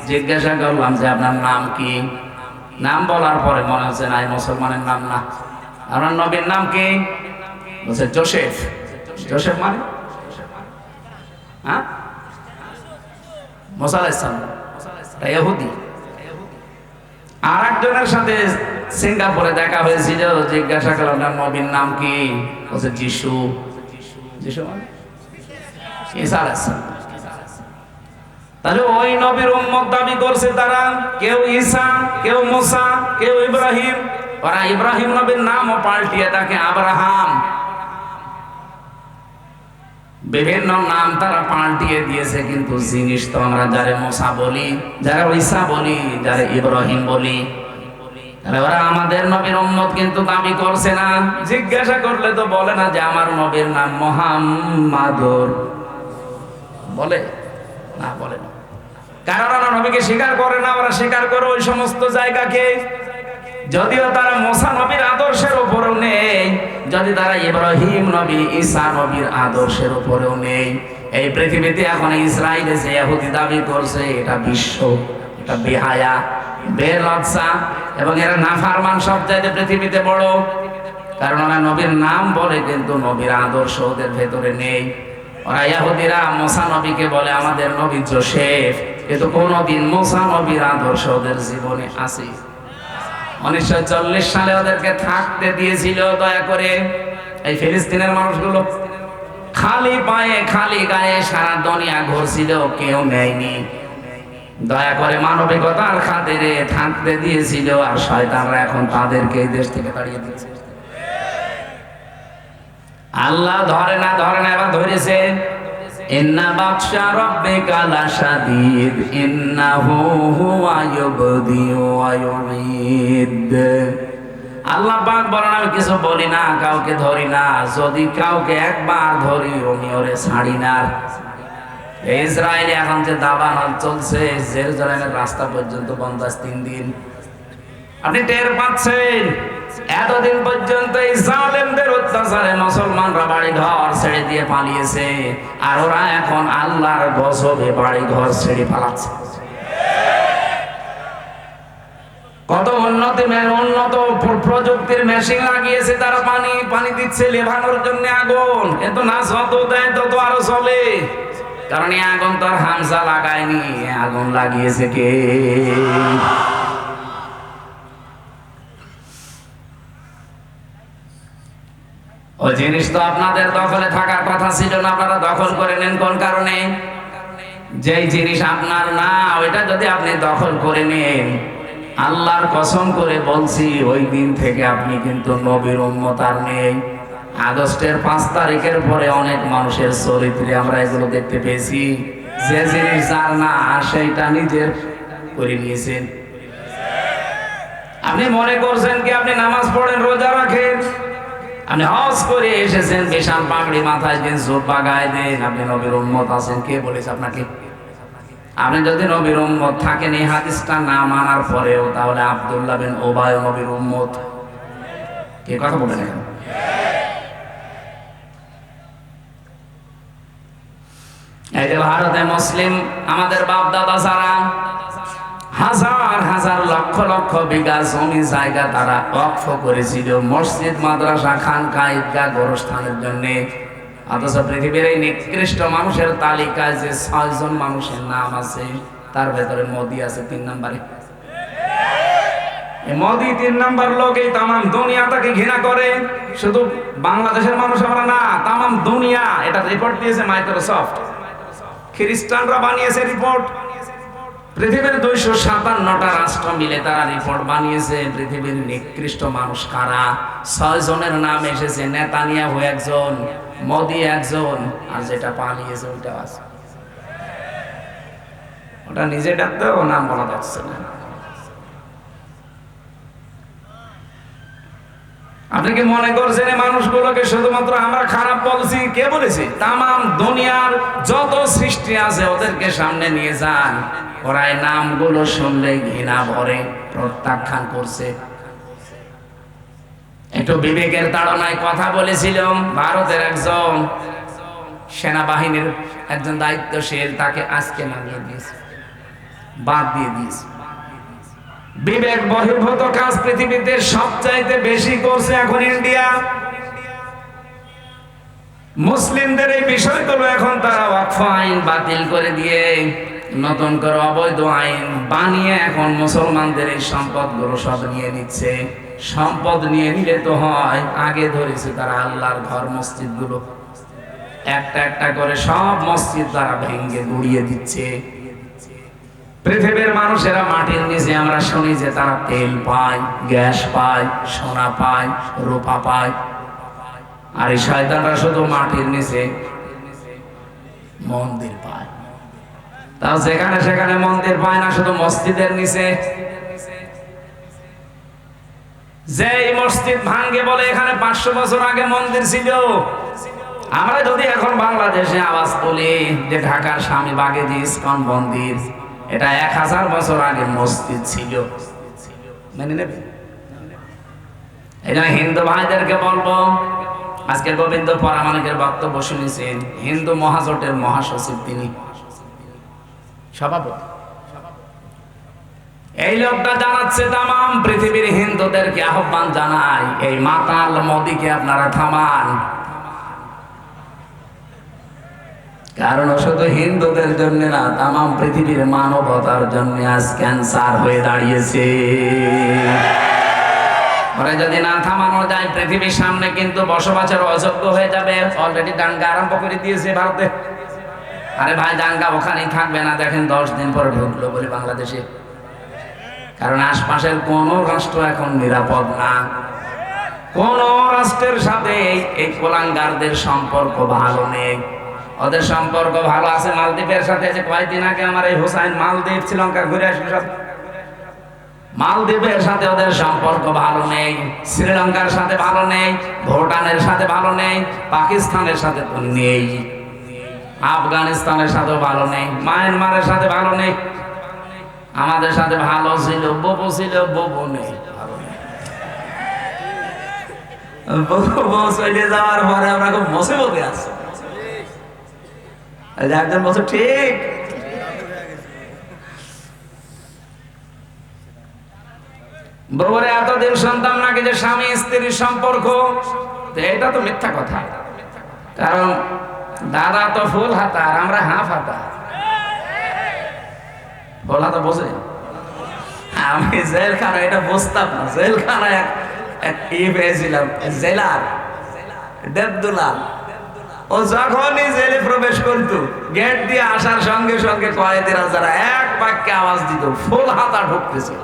জিজ্ঞাসা করলাম যে আপনার নাম কি? নাম বলার পরে মনে হচ্ছে না, মুসলমানের নাম না। আপনার নবীর নাম কি? বলছে জোসেফ। জোসেফ মানে হ্যাঁ, মুসা আলাইহিস সালাম, ইহুদি। আর একজনের সাথে সিঙ্গাপুরে দেখা হয়েছিল, জিজ্ঞাসা করলাম আপনার নবীর নাম কি? বলছে যিশু। যিশু মানে ঈসা আলাইহিস সালাম। তাহলে ওই নবীর উম্মত দাবি করছে তারা, কেউ ঈসা, কেউ মুসা, কেউ ইব্রাহিম। ওরা ইব্রাহিম নবীর নামও পাল্টিয়ে তাকে আব্রাহাম, বিভিন্ন নাম তারা পাল্টিয়ে দিয়েছে, কিন্তু জিনিস তো আমরা যারে মুসা বলি, যারা ঈসা বলি, যারা ইব্রাহিম বলি, তাহলে ওরা আমাদের নবীর উম্মত কিন্তু দাবি করছে না। জিজ্ঞাসা করলে তো বলে না যে আমার নবীর নাম মুহাম্মাদুর, বলে না, বলে না। কারণ ওরা নবীকে স্বীকার করে না, ওরা স্বীকার করে ওই সমস্ত জায়গাকে। যদিও তারা মুসা নবীর আদর্শের উপরেও নেই, যদি তারা ইব্রাহিম নবী, ঈসা নবীর আদর্শের উপরেও নেই। এই পৃথিবীতে এখন ইসরায়েলে যে ইহুদি দাবি করছে, এটা বিশ্ব, এটা বেহায়া, বেলজ্জা, এবং এরা নাফরমান সব চাইতে পৃথিবীতে বড়। কারণ ওরা নবীর নাম বলে কিন্তু নবীর আদর্শ ওদের ভেতরে নেই। ওরা ইহুদিরা মুসা নবীকে বলে আমাদের নবী যোসেফ, কিন্তু কোনদিন মুসা নবীর আদর্শ ওদের জীবনে আছে? 1940 সালে ওদেরকে থাকতে দিয়েছিল দয়া করে এই ফিলিস্তিনের মানুষগুলো। খালি পায়ে খালি গায়ে সারা দুনিয়া ঘুরছিল, কেউ নেয়নি। দয়া করে মানবিকতার খাতিরে থাকতে দিয়েছিল, আর শয়তানরা এখন তাদেরকে এই দেশ থেকে তাড়িয়ে দিয়েছে। আল্লাহ ধরে না এবার ধরেছে। ইন্না বাতশা রাব্বিকা লাশাদীদ ইন্নাহু হুয়া ইউবদিউ ওয়া ইউঈদ। আল্লাহ পাক বলেন আমি কিছু বলি না, কাউকে ধরি না, যদি কাউকে একবার ধরি আমি ওরে ছাড়ি না। ইসরায়েলে এখন যে দাবানল চলছে, জেরুজালেমের রাস্তা পর্যন্ত বন্ধ আছে 3 দিন। আপনি টের পাচ্ছেন? এতদিন পর্যন্ত এই জালেমদের অত্যাচারে মুসলমানরা বাড়ি ঘর ছেড়ে দিয়ে পালিয়েছে, আর ওরা এখন আল্লাহর গজবে বাড়ি ঘর ছেড়ে পালাচ্ছে। কত উন্নত প্রযুক্তির মেশিন লাগিয়েছে তারা, পানি দিচ্ছে লেভানোর জন্য আগুন, কিন্তু না যত দেয় তত আরো চলে। কারণ এই আগুন তো আর হামজা লাগায়নি, আগুন লাগিয়েছে কে? ওই জিনিস তো আপনাদের দখলে থাকার কথা ছিল না, আপনারা দখল করে নেন কোন কারণে? যেই জিনিস আপনার না ওইটা যদি আপনি দখল করে নেন, আল্লাহর কসম করে বলছি ওই দিন থেকে আপনি কিন্তু নবীর উম্মত আর নেই। আগস্টের 5 তারিখের পরে অনেক মানুষের চরিত্রে আমরা এগুলো দেখতে পেয়েছি। যে জিনিস যার না সেইটা নিজের করে নিয়েছেন। আপনি মনে করছেন কি আপনি নামাজ পড়েন, রোজা রাখেন, আপনি হজ করে এসেছেন, বিশাল পাগড়ি মাথায় দেন, জুব্বা গায়ে দেন, আপনি নবীর উম্মত আছেন? কে বলেছে আপনাকে? আপনি যদি নবীর উম্মত থাকেন এই হাদিসটা না মানার পরেও, তাহলে আব্দুল্লাহ বিন উবাই নবীর উম্মত। কে কথা বলেন এখন? এই যে ভারতে মুসলিম আমাদের বাপ দাদা যারা হাজার হাজার লক্ষ লক্ষ বিঘা জমি জায়গা তারা ওয়াকফ করেছিল মসজিদ, মাদ্রাসা, খানকা, ঈদগাহ, গোরস্থানের জন্য। অথচ পৃথিবীর এই নিকৃষ্ট মানুষের তালিকায় যে 6 জন মানুষের নাম আছে, তার ভেতরে মোদি আছে 3 নম্বরে। মোদি 3 নম্বর লোক। এই তাম দুনিয়া তাকে ঘৃণা করে। শুধু বাংলাদেশের মানুষ আমরা না, তাম দুনিয়া। এটা রিপোর্ট দিয়েছে মাইক্রোসফট, খ্রিস্টানরা বানিয়েছে রিপোর্ট। পৃথিবীর 257টা রাষ্ট্র মিলে তারা রিপোর্ট বানিয়েছে পৃথিবীর নিকৃষ্ট মানুষ কারা। 6 জনের নাম এসেছে, নেতানিয়াহু একজন, মোদি একজন, আর যেটা পালিয়েছে ওইটা আছে। ওটা নিজে ডাকতেও নাম বলা যাচ্ছে না। আপনি কি মনে করছেন এই মানুষগুলোকে শুধুমাত্র আমরা খারাপ বলছি? কে বলেছে? তামাম দুনিয়ার যত সৃষ্টি আছে ওদেরকে সামনে নিয়ে যান, ওরা এই নামগুলো শুনলে ঘৃণা ভরে প্রত্যাখ্যান করছে। একটু বিবেকের তাড়নায় কথা বলেছিলাম। ভারতের একজন সেনাবাহিনীর একজন দায়িত্বশীল, তাকে আজকে নামিয়ে দিয়েছে, বাদ দিয়ে দিয়েছে। বিবেক বহির্ভূত কাজ পৃথিবীতে সবচাইতে বেশি করছে এখন ইন্ডিয়া। মুসলিমদের এই বিষয়গুলো এখন তারা ওয়াকফ আইন বাতিল করে দিয়ে নতুন করে অবৈধ আইন বানিয়ে এখন মুসলমানদের এই সম্পদগুলো সব নিয়ে নিচ্ছে। সম্পদ নিয়ে নিলে তো হয়, আগে ধরেছে তারা আল্লাহর ঘর মসজিদগুলো, একটা একটা করে সব মসজিদ তারা ভেঙে গুড়িয়ে দিচ্ছে। পৃথিবীর মানুষেরা মাটির নিচে আমরা শুনি যে তারা তেল পায়, গ্যাস পায়, সোনা পায়, রূপা পায়, আর এই শয়তানরা শুধু মাটির নিচে মন্দির পায়। তাও যেখানে সেখানে মন্দির পায় না, শুধু মসজিদের নিচে। যে মসজিদ ভাঙ্গে বলে এখানে 500 বছর আগে মন্দির ছিল। আমরা যদি এখন বাংলাদেশে আওয়াজ তুলি যে ঢাকার স্বামীবাগে যে ইস্কন মন্দির, এটা 1000 বছর আগে মসজিদ ছিল, মেনে নেবে? এই জন্য হিন্দু ভাইদেরকে বলবো, আজকে গোবিন্দ পরামানিকের বক্তব্য শুনেছেন, হিন্দু মহাজোটের মহাসচিব তিনি, সভাপতি। এই লোকটা জানাচ্ছে তামাম পৃথিবীর হিন্দুদেরকে আহ্বান জানায়, এই মাতাল মোদিকে আপনারা থামান। কারণ শুধু হিন্দুদের জন্য না, তামাম পৃথিবীর মানবতার জন্য আজ ক্যান্সার হয়ে দাঁড়িয়েছে। পরে যদি না থামানো যায়, পৃথিবীর সামনে কিন্তু বসবাসের অযোগ্য হয়ে যাবে। অলরেডি দাঙ্গা আরম্ভ করে দিয়েছে ভারতে। আরে ভাই, দাঙ্গা ওখানেই থাকবে না, দেখেন 10 দিন পরে ঢুকলো বলে বাংলাদেশে। কারণ আশপাশের কোন রাষ্ট্র এখন নিরাপদ না। কোন রাষ্ট্রের সাথে এই কোলাঙ্গারদের সম্পর্ক ভালো নেই। ওদের সম্পর্ক ভালো আছে মালদ্বীপের সাথে। যে কয়েকদিন আগে আমার এই হোসাইন মালদ্বীপ শ্রীলঙ্কা ঘুরে আসবে, সব মালদ্বীপের সাথে ওদের সম্পর্ক ভালো নেই, শ্রীলঙ্কার সাথে ভালো নেই, ভুটানের সাথে ভালো নেই, পাকিস্তানের সাথে তো নেই, আফগানিস্তানের সাথেও ভালো নেই, মায়ানমারের সাথে ভালো নেই। আমাদের সাথে ভালো ছিল, ববু ছিল, ববু নেই, ববু চলে যাওয়ার পরে আমরা খুব মুসিবতে আছি। একজন বছর ঠিক বউরে এতদিন শুনতাম নাকি যে স্বামী স্ত্রীর সম্পর্ক, এটা তো মিথ্যা কথা। কারণ দাদা তো ফুল হাতা আর আমরা হাফ হাতা। ফুল হাতা বোঝে? আমি জেলখানা এটা বুঝতাম না। জেলখানায় এক পেয়েছিলাম, জেলার দেবদুলাল। ও যখনই জেলে প্রবেশ করতো, গেট দিয়ে আসার সঙ্গে সঙ্গে কয়েদিরা যারা এক বাক্যে আওয়াজ দিত, ফুল হাতা ঢুকতেছে।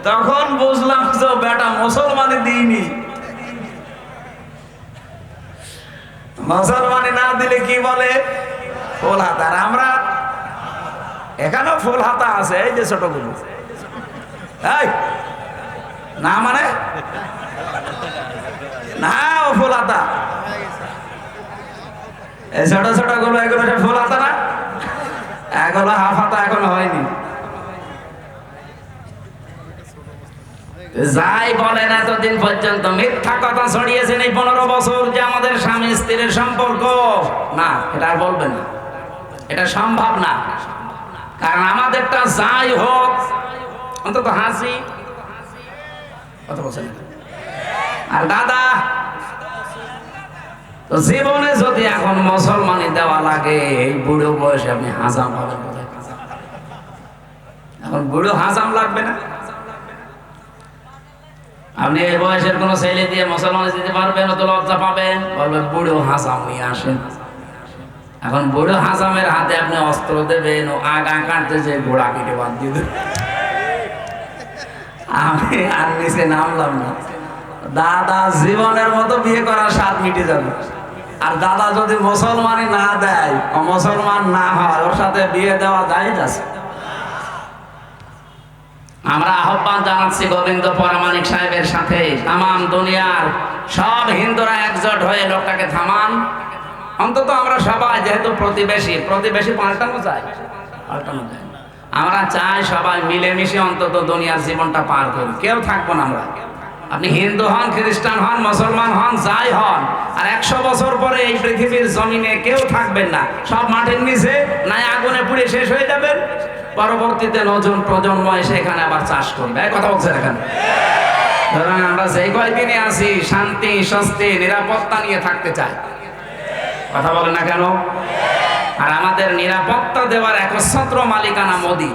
তখন বুঝলাম যে বেটা মুসলমানে দিইনি। মুসলমানে না দিলে কি বলে? ফুল হাতা। আর আমরা এখানেও ফুল হাতা আছে, এই যে ছোটগুলো। এই না মানে না, ও ফুল হাতা। এই ছোট ছোট গুলো, এগুলো ফুল হাতা না, এগুলো হাফ হাতা এখনো হয়নি। যাই বলেন, এতদিন পর্যন্ত মিথ্যা কথা ছড়িয়েছেন এই 15 বছর যে আমাদের স্বামী স্ত্রীর সম্পর্ক না, এটা আর বলবেন না, এটা সম্ভব না। কারণ আমাদেরটা যাই হোক, অন্তত হাসি কত বছর। আর দাদা তো জীবনে যদি এখন মুসলমানি দেওয়া লাগে, এই বুড়ো বয়সে আপনি হাজাম পাবেন কোথায়? এখন বুড়ো হাজাম লাগবে না। আপনি এই বয়সের কোন ছেলে দিয়ে মুসলমান দিতে পারবেন? অত লজ্জা পাবেন, বলবেন বুড়ো হাজাম নিয়ে আসেন। এখন বুড়ো হাজামের হাতে আপনি অস্ত্র দেবেন, ও আগা কাটতে যে ঘোড়া কেটে বাদ দিয়ে দেবেন। আমি আর নিচে নামলাম না। দাদা জীবনের মতো বিয়ে করার স্বাদ মিটে যাবে। আর দাদা যদি মুসলমানই না দেয়, মুসলমান না হয়, ওর সাথে বিয়ে দেওয়া যায় আছে। আমরা আহ্বান জানাচ্ছি গোবিন্দ পরামানিক সাহেবের সাথে, তামাম দুনিয়ার সব হিন্দুরা একজোট হয়ে লোকটাকে থামান। অন্তত আমরা সবাই যেহেতু প্রতিবেশী পাল্টানো যায়, আমরা চাই সবাই মিলেমিশে অন্তত দুনিয়ার জীবনটা পার করি। কেউ থাকবো না আমরা, আপনি হিন্দু হন, খ্রিস্টান হন, মুসলমান হন, যাই হন, আর 100 বছর পরে এই পৃথিবীর জমিনে কেউ থাকবেন না। সব মাটির নিচে নাই আগুনে পুড়ে শেষ হয়ে যাবেন। পরবর্তীতে নতুন প্রজন্ম এসে এখানে আবার চাষ করবে। এই কথা বলছেন এখানে। ধরেন আমরা যেই কয়দিনে আছি, শান্তি, স্বস্তি, নিরাপত্তা নিয়ে থাকতে চাই। কথা বলেন না কেন? আর আমাদের নিরাপত্তা দেওয়ার একচ্ছত্র মালিকানা মোদি,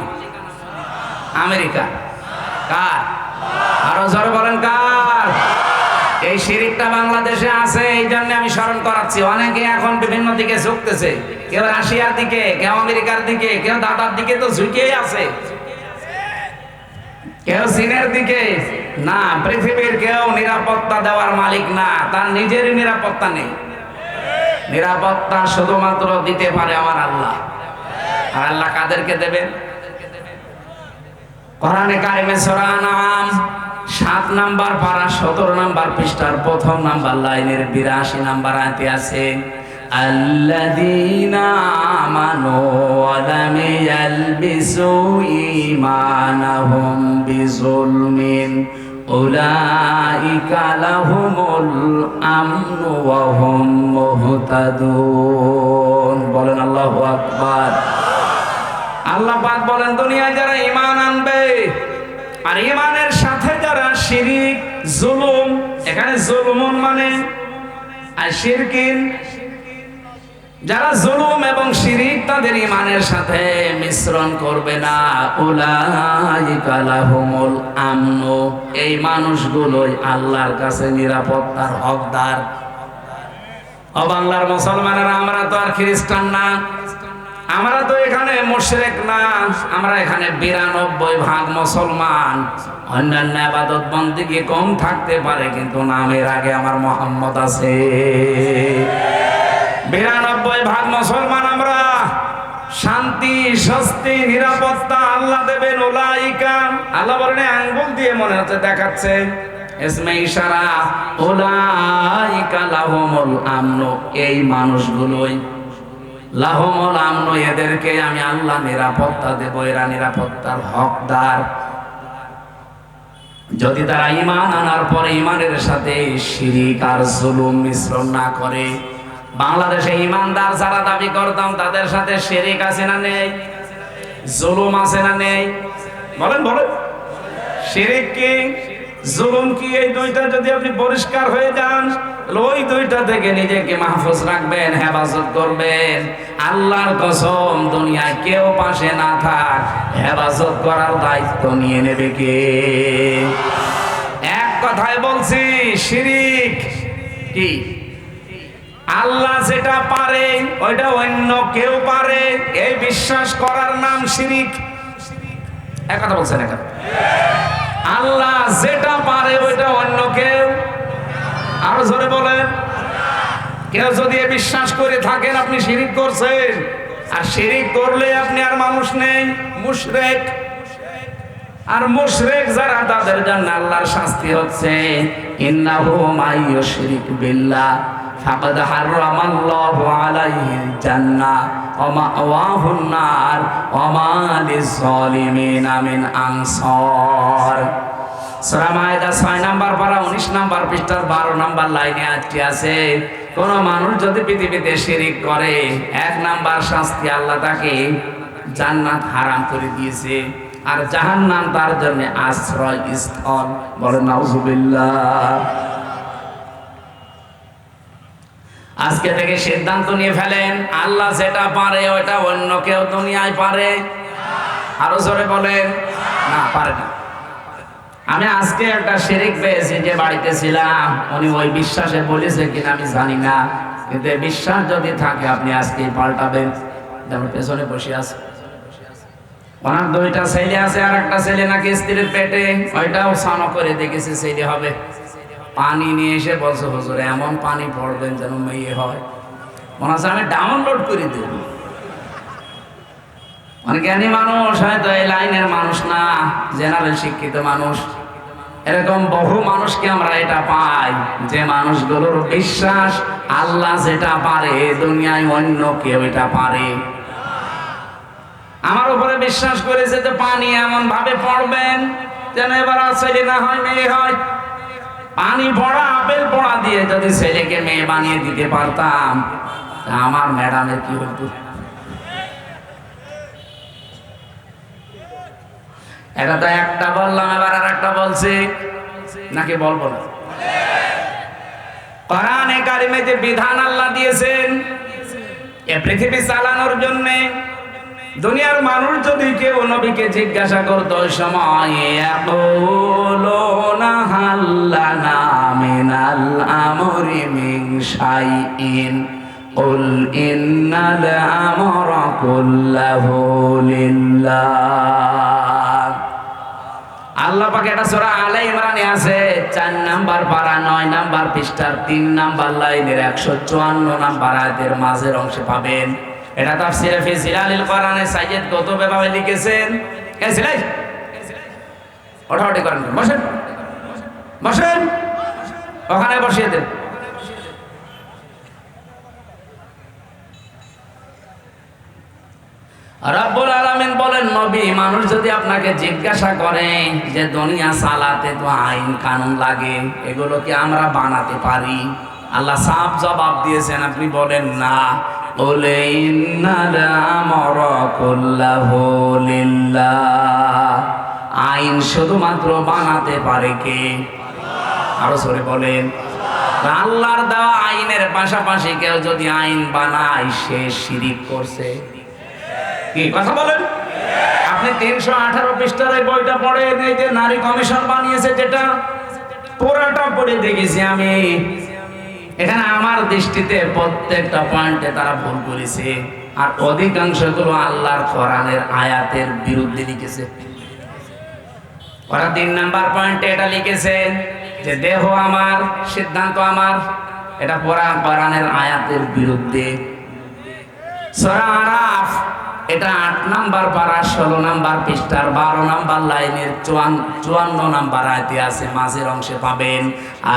আমেরিকা। কার? আরো জোরে বলেন কার? এই শিরিকটা বাংলাদেশে আছে, এই জন্য আমি স্মরণ করাচ্ছি। অনেকে এখন বিভিন্ন দিকে ঝুঁকতেছে, কেউ রাশিয়ার দিকে, কেউ আমেরিকার দিকে, কেউ দাদার দিকে তো ঝুঁকেই আছে, কেউ চীনের দিকে। না, পৃথিবীর কেউ নিরাপত্তা দেওয়ার মালিক না, তার নিজেরই নিরাপত্তা নেই। নিরাপত্তা শুধুমাত্র দিতে পারে আমার আল্লাহ। আর আল্লাহ কাদেরকে দেবেন? কোরআনে কারিমে সূরা আনআম 7 নাম্বার পারা 17 নাম্বার পৃষ্ঠার 1ম নাম্বার লাইনের 82 নাম্বার আয়াতে আছে, আল্লাযীনা আমানু ওয়া লাম ইয়ালবিসু ঈমানাহুম বিযুলমিন উলাইকা লাহুমুল আমনু ওয়া হুম মুহতাদুন। বলেন আল্লাহু আকবার। আল্লাহ পাক বলেন দুনিয়ায় যারা ঈমান আনবে আর ঈমানের সাথে যারা শিরক জুলুম, এখানে জুলুমুন মানে আর শিরকিন, যারা জুলুম এবং শিরিক তাদের ঈমানের সাথে মিশ্রণ করবে না, উলাইকা লাহুমুল আমন, এই মানুষগুলোই আল্লাহর কাছে নিরাপত্তার হকদার। ও বাংলার মুসলমানেরা, আমরা তো আর খ্রিস্টান না, আমরা তো এখানে মুশরিক না, আমরা এখানে 92% মুসলমান। অন্যান্য ইবাদত বন্দেগী কম থাকতে পারে, কিন্তু নামের আগে আমার মুহাম্মদ আছে। 92% মুসলমান আমরা। শান্তি, স্বস্তি, নিরাপত্তা আল্লাহ দেবেন। উলাইকা, আল্লাহ বলেন আঙ্গুল দিয়ে মনে হচ্ছে দেখাচ্ছে, ইসমে ইশারা, উলাইকা লাহুমুল আমন, এই মানুষগুলোই লাহুমুল আমন, এদেরকে আমি আল্লাহ নিরাপত্তা দেব, এরা নিরাপত্তার হকদার। যদি তারা ঈমান আনার পরে ঈমানের সাথে শিরিক আর জুলুম মিশ্রণ না করে। বাংলাদেশে ঈমানদার যারা দাবি করতাম তাদের সাথে শিরিক আছে না নেই? জুলুম আছে না নেই? বলেন বলেন। শিরিক কি জুলুম কি, এই দুইটা যদি আপনি পরিষ্কার হয়ে যান, ওই দুইটা থেকে নিজেকে মাহফুজ রাখবেন, হেফাজত করবেন। আল্লাহর কসম, দুনিয়ায় কেউ পাশে না থাক, হেফাজত করার দায়িত্ব নিয়ে নেবে কে? এক কথায় বলছি, শিরিক কি? আল্লাহ যেটা পারে ওইটা অন্য কেউ পারে, এই বিশ্বাস করার নাম শিরিক। এক কথা বলছেন এখন, আল্লাহ যেটা পারে ওইটা অন্য কেউ, আরো জোরে বলেন। কেউ যদি বিশ্বাস করে থাকেন আপনি শিরিক করছেন, আর শিরিক করলে আপনি আর মানুষ নেই, মুশরিক। আর মুশরিক যারা, তাদের জন্য আল্লাহর শাস্তি হচ্ছে, ইন্নাহু মাইয়ুশরিক বিল্লাহ ফাকাদ হারামাল্লাহু আলাইহিল জান্নাহ ওয়া মাওয়াহুন নার ওয়া মা লিয-যালিমিনা মিন আনসার। সূরা মায়েদা 6 নাম্বার পারা 19 নাম্বার পৃষ্ঠার 12 নাম্বার লাইনে আয়াতটি আছে, কোন মানুষ যদি পৃথিবীতে শিরিক করে, 1 নাম্বার শাস্তি, আল্লাহ তাকে জান্নাত হারাম করে দিয়েছে, আর জাহান্নাম তার জন্য আশ্রয় স্থল। বলেন নাউজুবিল্লাহ। আজকে থেকে সিদ্ধান্ত নিয়ে ফেলেন, আল্লাহ যেটা পারে ওটা অন্য কেউ দুনিয়ায় পারে? আরো জোরে বলেন, না পারে না। আমি আজকে একটা শিরিক পেয়েছি, যে বাড়িতে ছিলাম, উনি ওই বিশ্বাসে বলেছে কিনা আমি জানি না, কিন্তু বিশ্বাস যদি থাকে আপনি আজকে পাল্টাবেন। যেমন পেছনে বসে আছে, ওনার 2টা ছেলে আছে, আর একটা ছেলে নাকি স্ত্রীর পেটে, ওইটাও সানো করে দেখেছে ছেলে হবে। পানি নিয়ে এসে বলছে, হুজুর এমন পানি পড়বেন যেন মেয়ে হয়। মনে হচ্ছে আমি ডাউনলোড করে দেব। মানে জ্ঞানী মানুষ, হয়তো এই লাইনের মানুষ না, জেনারেল শিক্ষিত মানুষ, এরকম বহু মানুষকে আমরা এটা পাই, যে মানুষগুলোর বিশ্বাস আল্লাহ যেটা পারে দুনিয়ায় অন্য কেউ এটা পারে। আমার উপরে বিশ্বাস করেছে যে পানি এমন ভাবে পড়বেন যেন এবার ছেলে না হয় মেয়ে হয়। পানি পড়া, আপেল পড়া দিয়ে যদি ছেলেকে মেয়ে বানিয়ে দিতে পারতাম, আমার ম্যাডামের কি হতো? এটা তো একটা বললাম, এবার আর একটা বলছি, নাকি বলবো না? কোরআনে কারিমে যে বিধান আল্লাহ দিয়েছেন এ পৃথিবী চালানোর জন্য, দুনিয়ার মানুষ যদি কেউ নবীকে জিজ্ঞাসা করতো ওই সময়, ইয়াকুলুনা হাল্লানা মিনাল আমরি মিন শাইইন কুল ইন্নাল আমরা কুল্লাহু লিল্লাহ। আল্লাহ পাক এটা সূরা আলে ইমরানে আছে, 4 নাম্বার পারা 9 নাম্বার পৃষ্ঠার 3 নাম্বার লাইনের 154 নাম্বার আয়াতের মাঝের অংশে পাবেন। এটা তাফসীরে ফি জিলালিল কোরআনে সাইয়্যিদ কুতুব এভাবে লিখেছেন। কে ছিলেন? ওঠাওঠি করেন, বসেন বসেন, ওখানে বসিয়ে দেন। রব্বুল আলামিন বলেন, নবী মানুষ যদি আপনাকে জিজ্ঞাসা করে যে দুনিয়া চালাতে তো আইন কানুন লাগে, এগুলো কি আমরা বানাতে পারি? আল্লাহ সাফ জবাব দিয়েছেন, আপনি বলেন না। قل إن الأمر كله لله আইন শুধুমাত্র বানাতে পারে কে? আরো জোরে বলেন। আল্লাহর দেওয়া আইনের পাশাপাশি কেউ যদি আইন বানায় সে শিরিক করছে। কি কথা বলেন? আপনি 318 পৃষ্ঠার এই বইটা পড়েন, এই যে নারী কমিশন বানিয়েছে যেটা, পুরোটা পড়ে দেখেছি আমি। এখানে আমার দৃষ্টিতে প্রত্যেকটা পয়েন্টে তারা ভুল করেছে, আর অধিকাংশগুলো আল্লাহর কোরআনের আয়াতের বিরুদ্ধে লিখেছে। ওরা 3 নাম্বার পয়েন্টে এটা লিখেছে যে দেহ আমার, সিদ্ধান্ত আমার। এটা কোরআনের আয়াতের বিরুদ্ধে। সূরা আরাফ এটা 8 নাম্বার পারা 16 নাম্বার পৃষ্ঠার 12 নাম্বার লাইনের 54 নাম্বার আয়াতে আছে, মাঝের অংশে পাবেন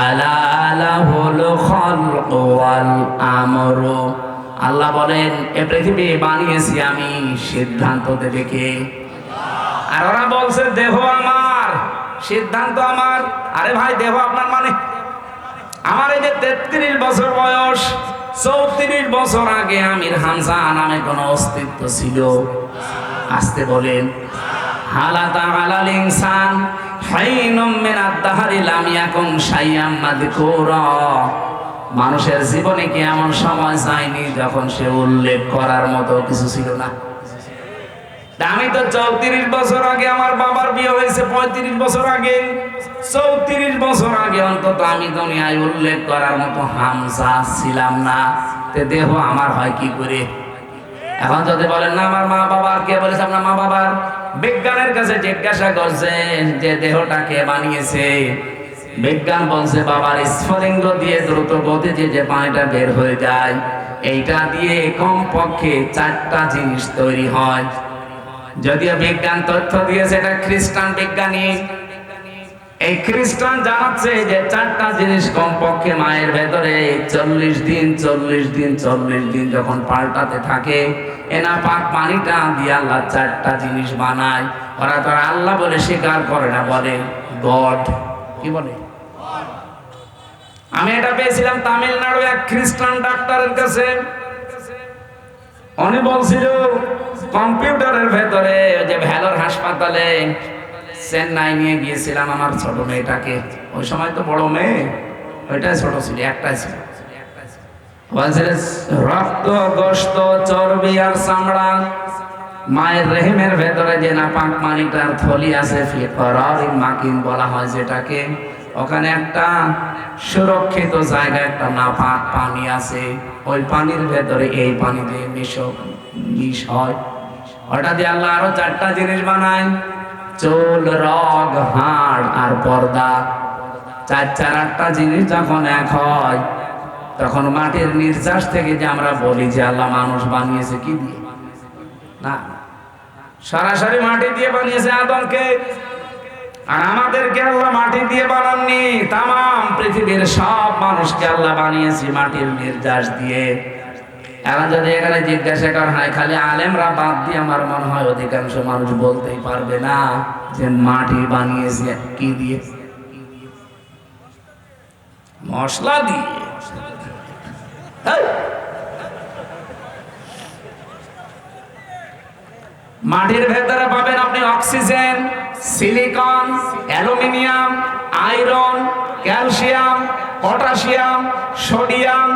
আলা লাহুল খালকু ওয়াল আমরু। আল্লাহ বলেন এই পৃথিবী বানিয়েছি আমি, সিদ্ধান্ত দেবে কে? আর ওরা বলছে দেহ আমার, সিদ্ধান্ত আমার। আরে ভাই, দেহ আপনার মানে? আমার এই যে 33 বছর বয়স, 34 বছর আগে আমির হামজা নামে কোন অস্তিত্ব ছিল? আসতে বলেন। হালাতা আলাল ইনসান হাইনুম মিনাদ দাহরি লাম ইয়াকুন শাইয়াম মাযকুরা। মানুষের জীবনে কি এমন সময় যায়নি যখন সে উল্লেখ করার মতো কিছু ছিল না? আমি তো 34 বছর আগে আমার বাবার বিয়ে হয়েছে, 35 বছর আগে, 34 বছর আগে অন্তত আমি দুনিয়ায় উল্লেখ করার মতো হামজা ছিলাম না। তে দেহ আমার হয় কি করে? এখন যদি বলেন না আমার মা বাবার, কে বলেছে আপনার মা বাবার? বিজ্ঞানের কাছে জিজ্ঞাসা করছেন যে দেহটা কে বানিয়েছে? বিজ্ঞান বলছে বাবার স্ফলিঙ্গ দিয়ে দ্রুত গতিতে যে পানিটা বের হয়ে যায়, এইটা দিয়ে কমপক্ষে 4টা জিনিস তৈরি হয়। যদিও বিজ্ঞান তথ্য দিয়েছে, এটা খ্রিস্টান বিজ্ঞানী, এই খ্রিস্টান জানাচ্ছে যে 4টা জিনিস কমপক্ষে মায়ের ভেতরে 40 দিন যখন পাল্টাতে থাকে, এনা পাক পানিটা দিয়ে আল্লাহ 4টা জিনিস বানায়। ওরা তো আল্লাহ বলে স্বীকার করে না, বলে গড। কি বলে? আমি এটা পেয়েছিলাম তামিলনাড়ু এক খ্রিস্টান ডাক্তারের কাছে। উনি বলছিল কম্পিউটারের ভেতরে যে ভেলোর হাসপাতালে চেন্নাই নিয়ে গিয়েছিলাম আমার ছোট মেয়েটাকে। ওই সময় তো বড় মেয়ে, ওইটাই ছোট ছিল, একটাই ছিল। বলছিল রক্ত, গোশত, চর্বি আর চামড়া, মায়ের রেহেমের ভেতরে যে নাপাক পানিটার থলি আছে, ফিকরারিন মাকিন বলা হয় যেটাকে, ওখানে একটা সুরক্ষিত জায়গা, একটা নাপাক পানি আছে। ওই পানির ভেতরে এই পানি দিয়ে মিশ হয়। ওটা দিয়ে আল্লাহ আরো 4টা জিনিস বানায়, চুল, রগ, হাড় আর পর্দা। 8টা জিনিস যখন এক হয়, তখন মাটির নির্যাস থেকে যে আমরা বলি যে আল্লাহ মানুষ বানিয়েছে কি দিয়ে? না, সরাসরি মাটি দিয়ে বানিয়েছে আদমকে। আর আমাদেরকে আল্লাহ মাটি দিয়ে বানাননি, তামাম পৃথিবীর সব মানুষকে আল্লাহ বানিয়েছে মাটির নির্যাস দিয়ে। এখন যদি এখানে জিজ্ঞাসা করা হয়, খালি আলেমরা বাদ দিয়ে আমার মনে হয় অধিকাংশ মানুষ বলতেই পারবে না যে মাটি বানিয়েছে কি দিয়ে? মশলা দিয়ে। মাটির ভেতরে পাবেন আপনি oxygen, silicon, aluminium, iron, calcium, potassium, sodium,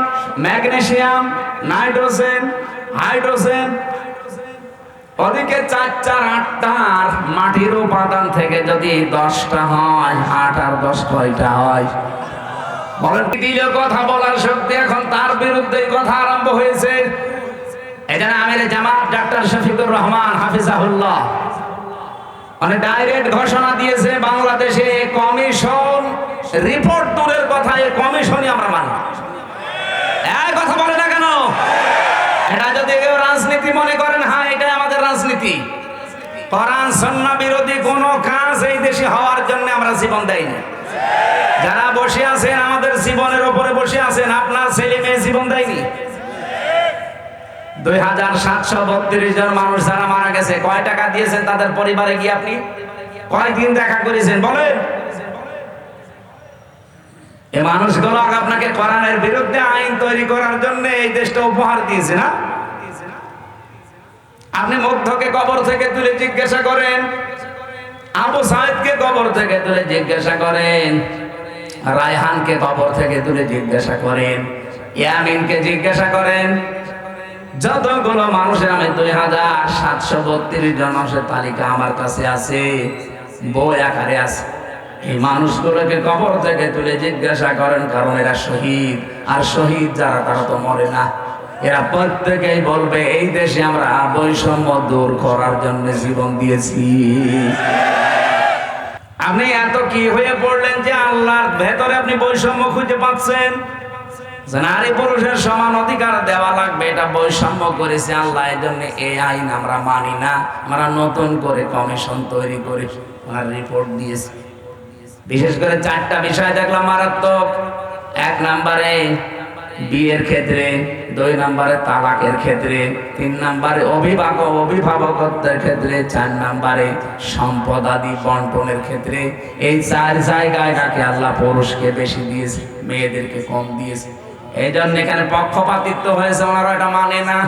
magnesium, nitrogen, hydrogen. ওদিকে 4-8টার মাটির উপাদান থেকে যদি 10টা হয়, 8 আর 10 কয়টা হয়? বলেন। দিলে কথা বলার শক্তি, এখন তার বিরুদ্ধে কথা আরম্ভ হয়েছে। এখানে আমির জামাত ডাক্তার শফিকুর রহমান হাফিজাহুল্লাহ মানে ডাইরেক্ট ঘোষণা দিয়েছে, বাংলাদেশে কমিশন রিপোর্ট দূরের কথা, এই কমিশনই আমরা মানি। এই কথা বলে না কেন? এটা যদি কেউ রাজনীতি মনে করেন, হ্যাঁ এটাই আমাদের রাজনীতি। কোরআন সুন্নাহ বিরোধী কোনো কাজ এই দেশে হওয়ার জন্য আমরা জীবন দেইনি। যারা বসে আছেন আমাদের জীবনের উপরে বসে আছেন, আপনার ছেলে মেয়ে জীবন দেয়নি। 2732 জন মানুষ যারা মারা গেছে, কয় টাকা দিয়েছেন তাদের পরিবারে গিয়ে? আপনি কয়দিন দেখা করেছেন বলেন? এই মানুষগুলো আপনাকে কোরআনের বিরুদ্ধে আইন তৈরি করার জন্য এই দেশটা উপহার দিয়েছে না? আপনি মুগ্ধকে কবর থেকে তুলে জিজ্ঞাসা করেন, আবু সাইদকে কবর থেকে তুলে জিজ্ঞাসা করেন, রায়হানকে কবর থেকে তুলে জিজ্ঞাসা করেন, ইয়ামিনকে জিজ্ঞাসা করেন, যতগুলো মানুষের আমি 2732 জন মানুষের তালিকা আমার কাছে আছে, বই আকারে আছে। এই মানুষগুলোকে কবর থেকে তুলে জিজ্ঞাসা করেন, কারণ এরা শহীদ। আর শহীদ যারা তারা তো মরে না। এরা প্রত্যেকেই বলবে এই দেশে আমরা বৈষম্য দূর করার জন্য জীবন দিয়েছি। আপনি এত কি হয়ে পড়লেন যে আল্লাহর ভেতরে আপনি বৈষম্য খুঁজে পাচ্ছেন? নারী পুরুষের সমান অধিকার দেওয়া লাগবে, এটা বৈষম্য করেছে আল্লাহ। এই জন্য এই আইন আমরা মানি না। আমরা নতুন করে কমিশন তৈরি করে আর রিপোর্ট দিয়েছি। বিশেষ করে 4টা বিষয় দেখলাম মারাত্মক। 1 নম্বরে বিয়ের ক্ষেত্রে, 2 নম্বরে তালাকের ক্ষেত্রে, 3 নম্বরে অভিভাবকত্বের ক্ষেত্রে, 4 নম্বরে সম্পদ আদি বন্টনের ক্ষেত্রে। এই 4 জায়গায় নাকি আল্লাহ পুরুষকে বেশি দিয়েছে, মেয়েদেরকে কম দিয়েছে। এই জন্য এখানে পক্ষপাতিত্ব হয়েছে, ওনারা এটা মানে না।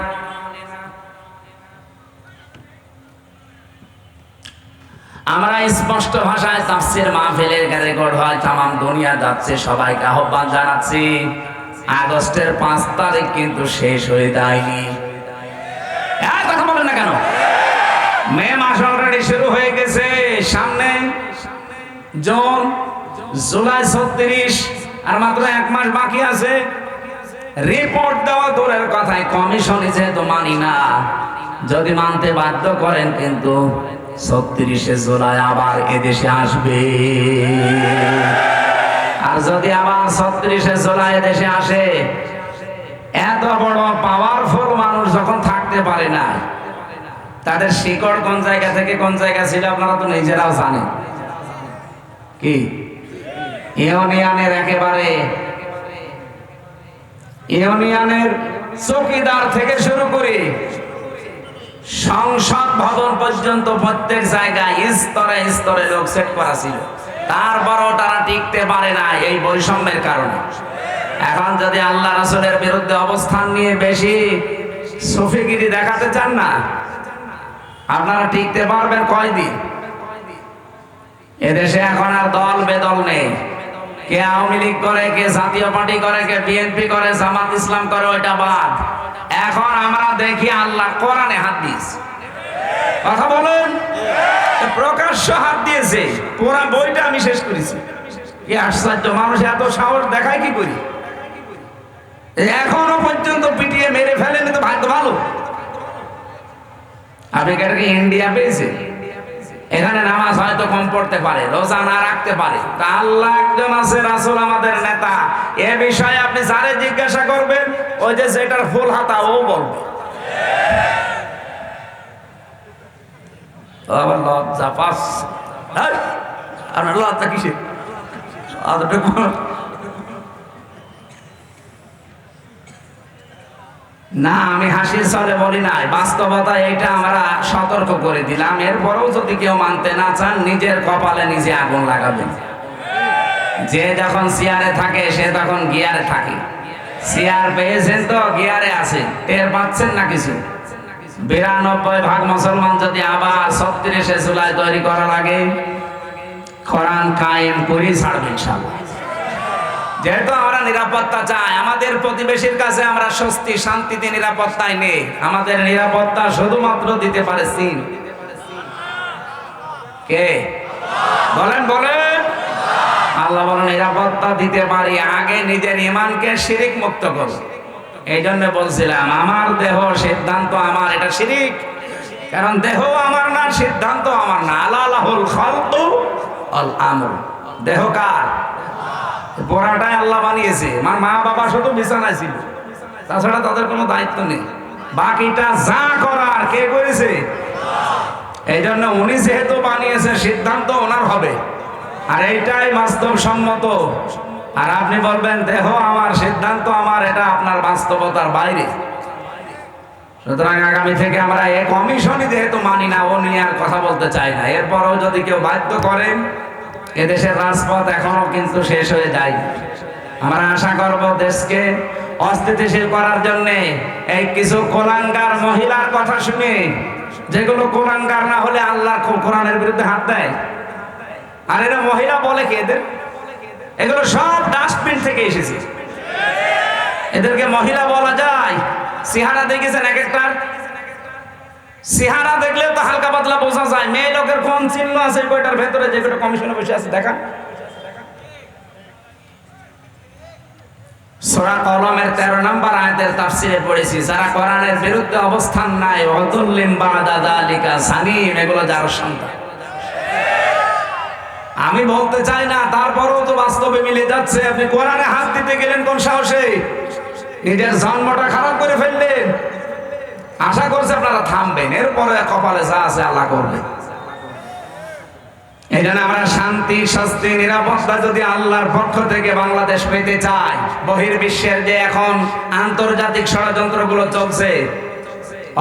আমরা স্পষ্ট ভাষায় তাফসীর মাহফিলের রেকর্ড হয়, তামাম দুনিয়া যাচ্ছে, সবাইকে আহ্বান জানাচ্ছি, আগস্টের 5 তারিখ কিন্তু শেষ হয়ে যায়নি। কথা বলেন না কেন? মে মাস অলরেডি শুরু হয়ে গেছে, সামনে জুন, জুলাই 36, আর মাত্র 1 মাস বাকি আছে। রিপোর্ট দেওয়া দূরের কথায় কমিশনে যেহেতু মানি না, যদি মানতে বাধ্য করেন কিন্তু 36শে জুলাই আবার এদেশে আসবে। আর যদি আবার 36শে জুলাই এদেশে আসে, এত বড় পাওয়ারফুল মানুষ যখন থাকতে পারে না, তাদের শিকড় কোন জায়গা থেকে কোন জায়গা ছিল আপনারা তো নিজেরাও জানেন। কি ইউনিয়নের একেবারে ইউনিয়নের চৌকিদার থেকে শুরু করে সংসদ ভবন পর্যন্ত প্রত্যেক জায়গায় স্তরে স্তরে লোক সেট করা ছিল। তারপরও তারা টিকতে পারে না এই বৈষম্যের কারণে। এখন যদি আল্লাহ রাসূলের বিরুদ্ধে অবস্থান নিয়ে বেশি সুফিগিরি দেখাতে চান না, আপনারা টিকতে পারবেন কয়দিন? এদেশে এখন আর দল বেদল নেই। কে আওয়ামী লীগ করে, কে জাতীয় পার্টি করে, কে বিএনপি করে, জামাত ইসলাম করে, ওইটা বাদ। এখন আমরা দেখি আল্লাহ কোরআনে হাত দিয়েছে। কথা বলেন, প্রকাশ্য হাত দিয়েছে। পুরো বইটা আমি শেষ করেছি। কি আশ্চর্য, মানুষ এত সাহস দেখায় কি করি? এখনো পর্যন্ত পিটিয়ে মেরে ফেলেনি তো ভাগ্য ভালো। আপনি কি ইন্ডিয়া পেয়েছে? এখানে নামাজ হয়তো কম পড়তে পারে, রোজা না রাখতে পারে, তা আল্লাহ একজন আছে, রাসূল আমাদের নেতা। এ বিষয়ে আপনি যারে জিজ্ঞাসা করবেন, ওই যে যেটার ফুল হাতা ও বলবে। আবার লজ্জা পাস, আর লজ্জা কিসে? না, আমি হাসির ছলে বলি নাই, বাস্তবতা এটা আমরা সতর্ক করে দিলাম। এরপরেও যদি কেউ মানতে না চান, নিজের কপালে নিজে আগুন লাগাবেন। যে যখন চেয়ারে থাকে সে তখন গিয়ারে থাকে। চেয়ার পেয়েছেন তো গিয়ারে আছেন, টের পাচ্ছেন না কিছু। 92% মুসলমান যদি আবার 36শে জুলাই তৈরি করা লাগে, কোরআন কায়েম করে ছাড়বে ইনশাআল্লাহ। যেহেতু আমরা নিরাপত্তা চাই, আমাদের প্রতিবেশীর কাছে আমরা স্বস্তি শান্তিতে নিরাপত্তায় নেই। আমাদের নিরাপত্তা শুধুমাত্র দিতে পারে চীন। কে বলেন? বলেন। আল্লাহ বলেন নিরাপত্তা দিতে পারি, আগে নিজের ঈমানকে শিরিক মুক্ত করো। এই জন্য বলছিলাম আমার দেহ সিদ্ধান্ত আমার, এটা শিরিক। কারণ দেহ আমার না, সিদ্ধান্ত আমার না। আলাহুল খালকু ওয়াল আমর। দেহ কার? পোড়াটাই আল্লাহ বানিয়েছে। আমার মা বাবা শুধু বিছানায় ছিল, তাছাড়া তাদের কোনো দায়িত্ব নেই। বাকিটা যা করার কে করেছে? এই জন্য উনি যেহেতু বানিয়েছে, সিদ্ধান্ত ওনার হবে, আর এইটাই বাস্তবসম্মত। আর আপনি বলবেন দেহ আমার, সিদ্ধান্ত আমার, এটা আপনার বাস্তবতার বাইরে। সুতরাং আগামী থেকে আমরা এই কমিশনই যেহেতু মানি না, ও নিয়ে আর কথা বলতে চাই না। এরপরও যদি কেউ বাধ্য করেন, এদেশের রাজপথ এখনো কিন্তু শেষ হয়ে যায়। আমরা আশা করব দেশকে অস্থিতিশীল করার জন্য এই কিছু কোলাঙ্গার মহিলার কথা শুনে যেগুলো কোরআনকার না হলে আল্লাহ কোরআনের বিরুদ্ধে হাত দেয়। আর এরা মহিলা বলে কি এদের? এগুলো সব ডাস্টবিন থেকে এসেছে। এদেরকে মহিলা বলা যায়? চেহারা দেখেছেন এক একটার? চেহারা দেখলেও তো হালকা পাতলা বোঝা যায় মেয়ে লোকের কোন চিহ্ন আছে কয়টার ভেতরে, যে কয়টা কমিশনে বসে আছে দেখা। সূরা কলমের 13 নম্বর আয়াতের তাফসিরে পড়েছি, যারা কোরআনের বিরুদ্ধে অবস্থান নাই ওয়াতুল্লিম বাদা যালিকা সানিম, এগুলো যার সন্তান। আমি বলতে চাই না, তারপরেও তো বাস্তবে মিলে যাচ্ছে। আপনি কোরআনে হাত দিতে গেলেন কোন সাহসে? নিজের জন্মটা খারাপ করে ফেললেন। আশা করছি আপনারা থামবেন, এরপরে কপালে যা আছে আল্লাহ করবে। এই জন্য আমরা শান্তি, স্বস্তি, নিরাপত্তা যদি আল্লাহর পক্ষ থেকে বাংলাদেশ পেতে চাই, বহির্বিশ্বের যে এখন আন্তর্জাতিক ষড়যন্ত্রগুলো চলছে,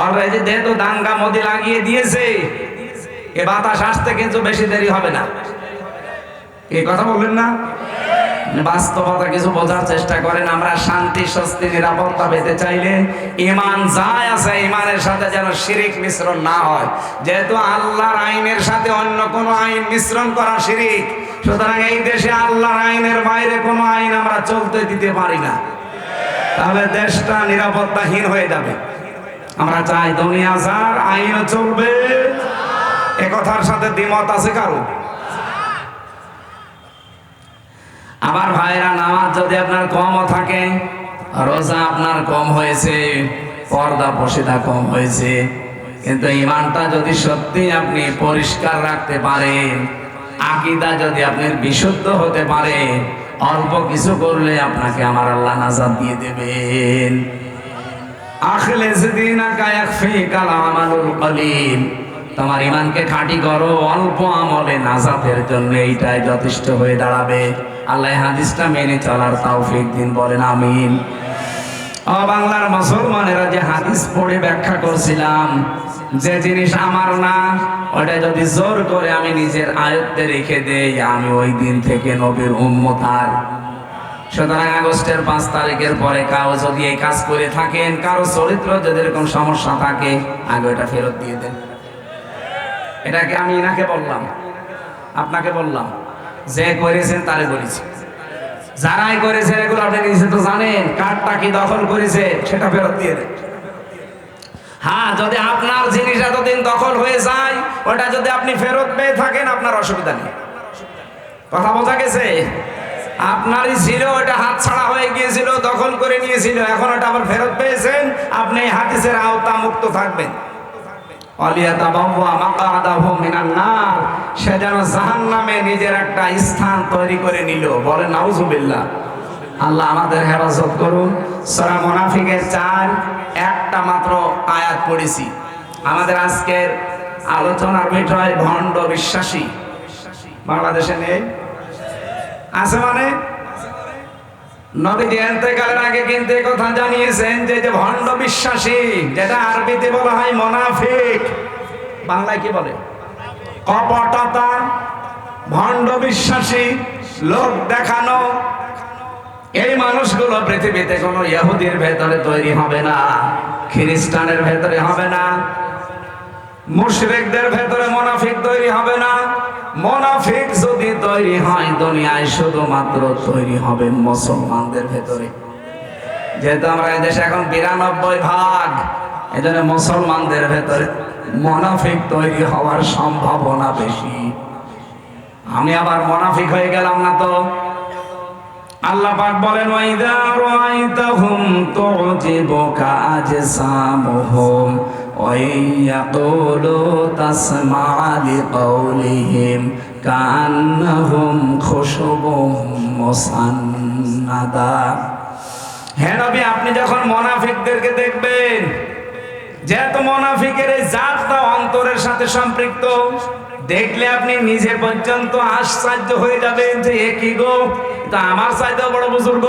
অলরেডি যেহেতু দাঙ্গা মোদি লাগিয়ে দিয়েছে, এ বাতাস আসতে কিন্তু বেশি দেরি হবে না। এই কথা বললেন না? বাস্তবতা কিছু বোঝার চেষ্টা করেন। আমরা শান্তি, স্বস্তি, নিরাপত্তা পেতে চাইলে ঈমান যাই আছে, ঈমানের সাথে যেন শিরিক মিশ্রণ না হয়। যেহেতু আল্লাহর আইনের সাথে অন্য কোনো আইন মিশ্রণ করা শিরিক, সুতরাং এই দেশে আল্লাহর আইনের বাইরে কোনো আইন আমরা চলতে দিতে পারি না, তাহলে দেশটা নিরাপত্তাহীন হয়ে যাবে। আমরা চাই দুনিয়া যার আইনও চলবে। এ কথার সাথে দ্বিমত আছে কারো? আবার ভাইরা, নামাজ যদি আপনার কমও থাকে, রোজা আপনার কম হয়েছে, পর্দা পশিদা কম হয়েছে, কিন্তু ঈমানটা যদি সত্যি আপনি পরিষ্কার রাখতে পারেন, আকীদা যদি আপনি বিশুদ্ধ হতে পারে, অল্প কিছু করলে আপনাকে আমার আল্লাহ নাজাত দিয়ে দেবেন। আখলিস দীনাকা ইয়াকফিকাল আমালুল কলিল, তোমার ঈমানকে খাঁটি করো, অল্প আমলে নাজাতের জন্য এইটাই যথেষ্ট হয়ে দাঁড়াবে। আল্লাহ হাদিসটা মেনে চলার তৌফিক দিন, বলেন আমিন। ও বাংলার মুসলমানেরা, যে হাদিস পড়ে ব্যাখ্যা করছিলাম, যে জিনিস আমার না, ওটা যদি জোর করে আমি নিজের আয়ত্তে রেখে দেই, আমি ওই দিন থেকে নবীর উম্মত আর। সুতরাং আগস্টের 5 তারিখের পরে কাউ যদি এই কাজ করে থাকেন, কারো চরিত্র যদি এরকম সমস্যা থাকে, আগে এটা ফেরত দিয়ে দেন। এটাকে আমি এনাকে বললাম, আপনাকে বললাম, যে করেছেন তারে বলেছি। যারাই করেছেন এগুলো আপনি নিজে তো জানেন, কারটা কি দখল করেছে সেটা ফেরত দিয়ে দেন। হ্যাঁ, যদি আপনার জিনিস এতদিন দখল হয়ে যায়, ওটা যদি আপনি ফেরত পেয়ে থাকেন, আপনার অসুবিধা নেই। কথা বোঝা গেছে? আপনারই ছিল, ওটা হাত ছাড়া হয়ে গিয়েছিল, দখল করে নিয়েছিল, এখন ওটা আবার ফেরত পেয়েছেন, আপনি হাদিসের আওতা মুক্ত থাকবেন। সে যেন জাহান্নামে নিজের একটা স্থান তৈরি করে নিল, বলেন নাউজুবিল্লাহ। আল্লাহ আমাদের হেফাজত করুন। সূরা মুনাফিকের 4 একটা মাত্র আয়াত পড়েছি। আমাদের আজকের আলোচনার বিষয় ভণ্ড বিশ্বাসী। বাংলাদেশে নেই? আছে মানে? নবীজি ইন্তেকালের আগে কিন্তু এই কথা জানিয়েছেন যে ভণ্ড বিশ্বাসী, যেটা আরবিতে বলা হয় মুনাফিক, বাংলায় কি বলে? কপটতা, ভণ্ড বিশ্বাসী, লোক দেখানো, এই মানুষগুলো পৃথিবীতে কোনো ইহুদির ভেতরে তৈরি হবে না, খ্রিস্টানের ভেতরে হবে না, মুশরিকদের ভেতরে মুনাফিক তৈরি হবে না। মুনাফিক যদি তৈরি হয়, দুনিয়ায় শুধুমাত্র তৈরি হবে মুসলমানদের ভেতরে। যেহেতু আমরা এদেশে এখন 92 ভাগ, এজন্য মুসলমানদের ভেতরে মুনাফিক তৈরি হওয়ার সম্ভাবনা বেশি। আমি আবার মুনাফিক হয়ে গেলাম না তো? আল্লাহ পাক বলেন, ওয়াইদা রাআইতাহুম তুজিবুকা আজসামুহুম ওয়া ইয়াকুলু তাসমা'ু লিকাউলিহিম কান্নাহুম খুশুবুম মুসান্নাদা। হে নবী, আপনি যখন মুনাফিকদেরকে দেখবেন, যেহেতু মুনাফিকের এই জাতটা অন্তরের সাথে সম্পৃক্ত, দেখলে আপনি নিজে পর্যন্ত আশ্চর্য হয়ে যাবেন যে এ কি গো, তা আমার চাইতেও বড় বুজুর্গ।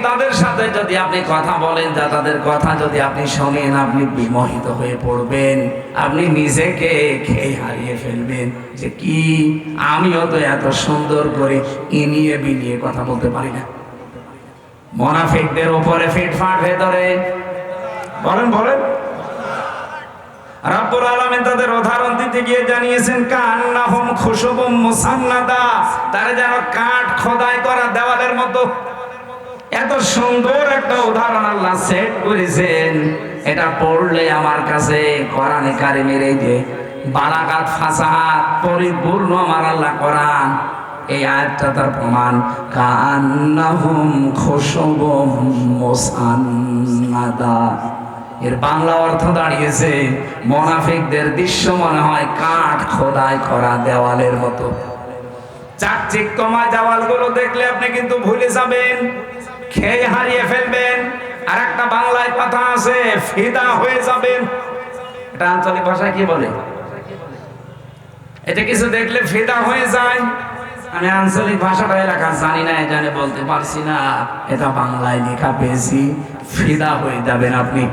তাদের সাথে যদি আপনি কথা বলেন, যা তাদের কথা যদি আপনি শোনেন, আপনি বিমোহিত হয়ে পড়বেন, আপনি নিজেকে খেয়ে হারিয়ে ফেলবেন যে কি, আমিও তো এত সুন্দর করে ইনিয়ে বিনিয়ে কথা বলতে পারি না। মুনাফিকদের উপরে ফিটফাট ভেতরে। বলেন বলেন। রব্বুল আলামিন তাদের উদাহরণ দিতে গিয়ে জানিয়েছেন কান্নাহুম খুশুবুম মুসান্নাদা, তারা যেন কাঠ খোদাই করা দেওয়ালের মতো। এত সুন্দর একটা উদাহরণ আল্লাহ সেট করেছেন, এটা পড়লে আমার কাছে কোরআনে কারিমের এই যে বালাগাত ফাসাহাত পরিপূর্ণ আমার আল্লাহ কোরআন, এই আয়াতটা তার প্রমাণ। কান্নাহুম খুশুবুম মুসান্নাদা, এর বাংলা অর্থ দাঁড়িয়েছে মুনাফিকদের দৃশ্য মনে হয় কাঠ খোদাই করা দেওয়ালের মতো। চাকচিক্যময় দেওয়ালগুলো দেখলে আপনি কিন্তু ভুলে যাবেন, খেয়ে হারিয়ে ফেলবেন। আর একটা বাংলায় কথা আছে, ফিদা হয়ে যাবেন। এটা আঞ্চলিক ভাষায় কি বলে? এটা কিছু দেখলে ফিদা হয়ে যায়। আমি আঞ্চলিক ভাষাটা এলাকা জানি না, জানে বলতে পারছি না। এটা বাংলায় লেখা পেয়েছি, ফিদা হয়ে যাবেন আপনি।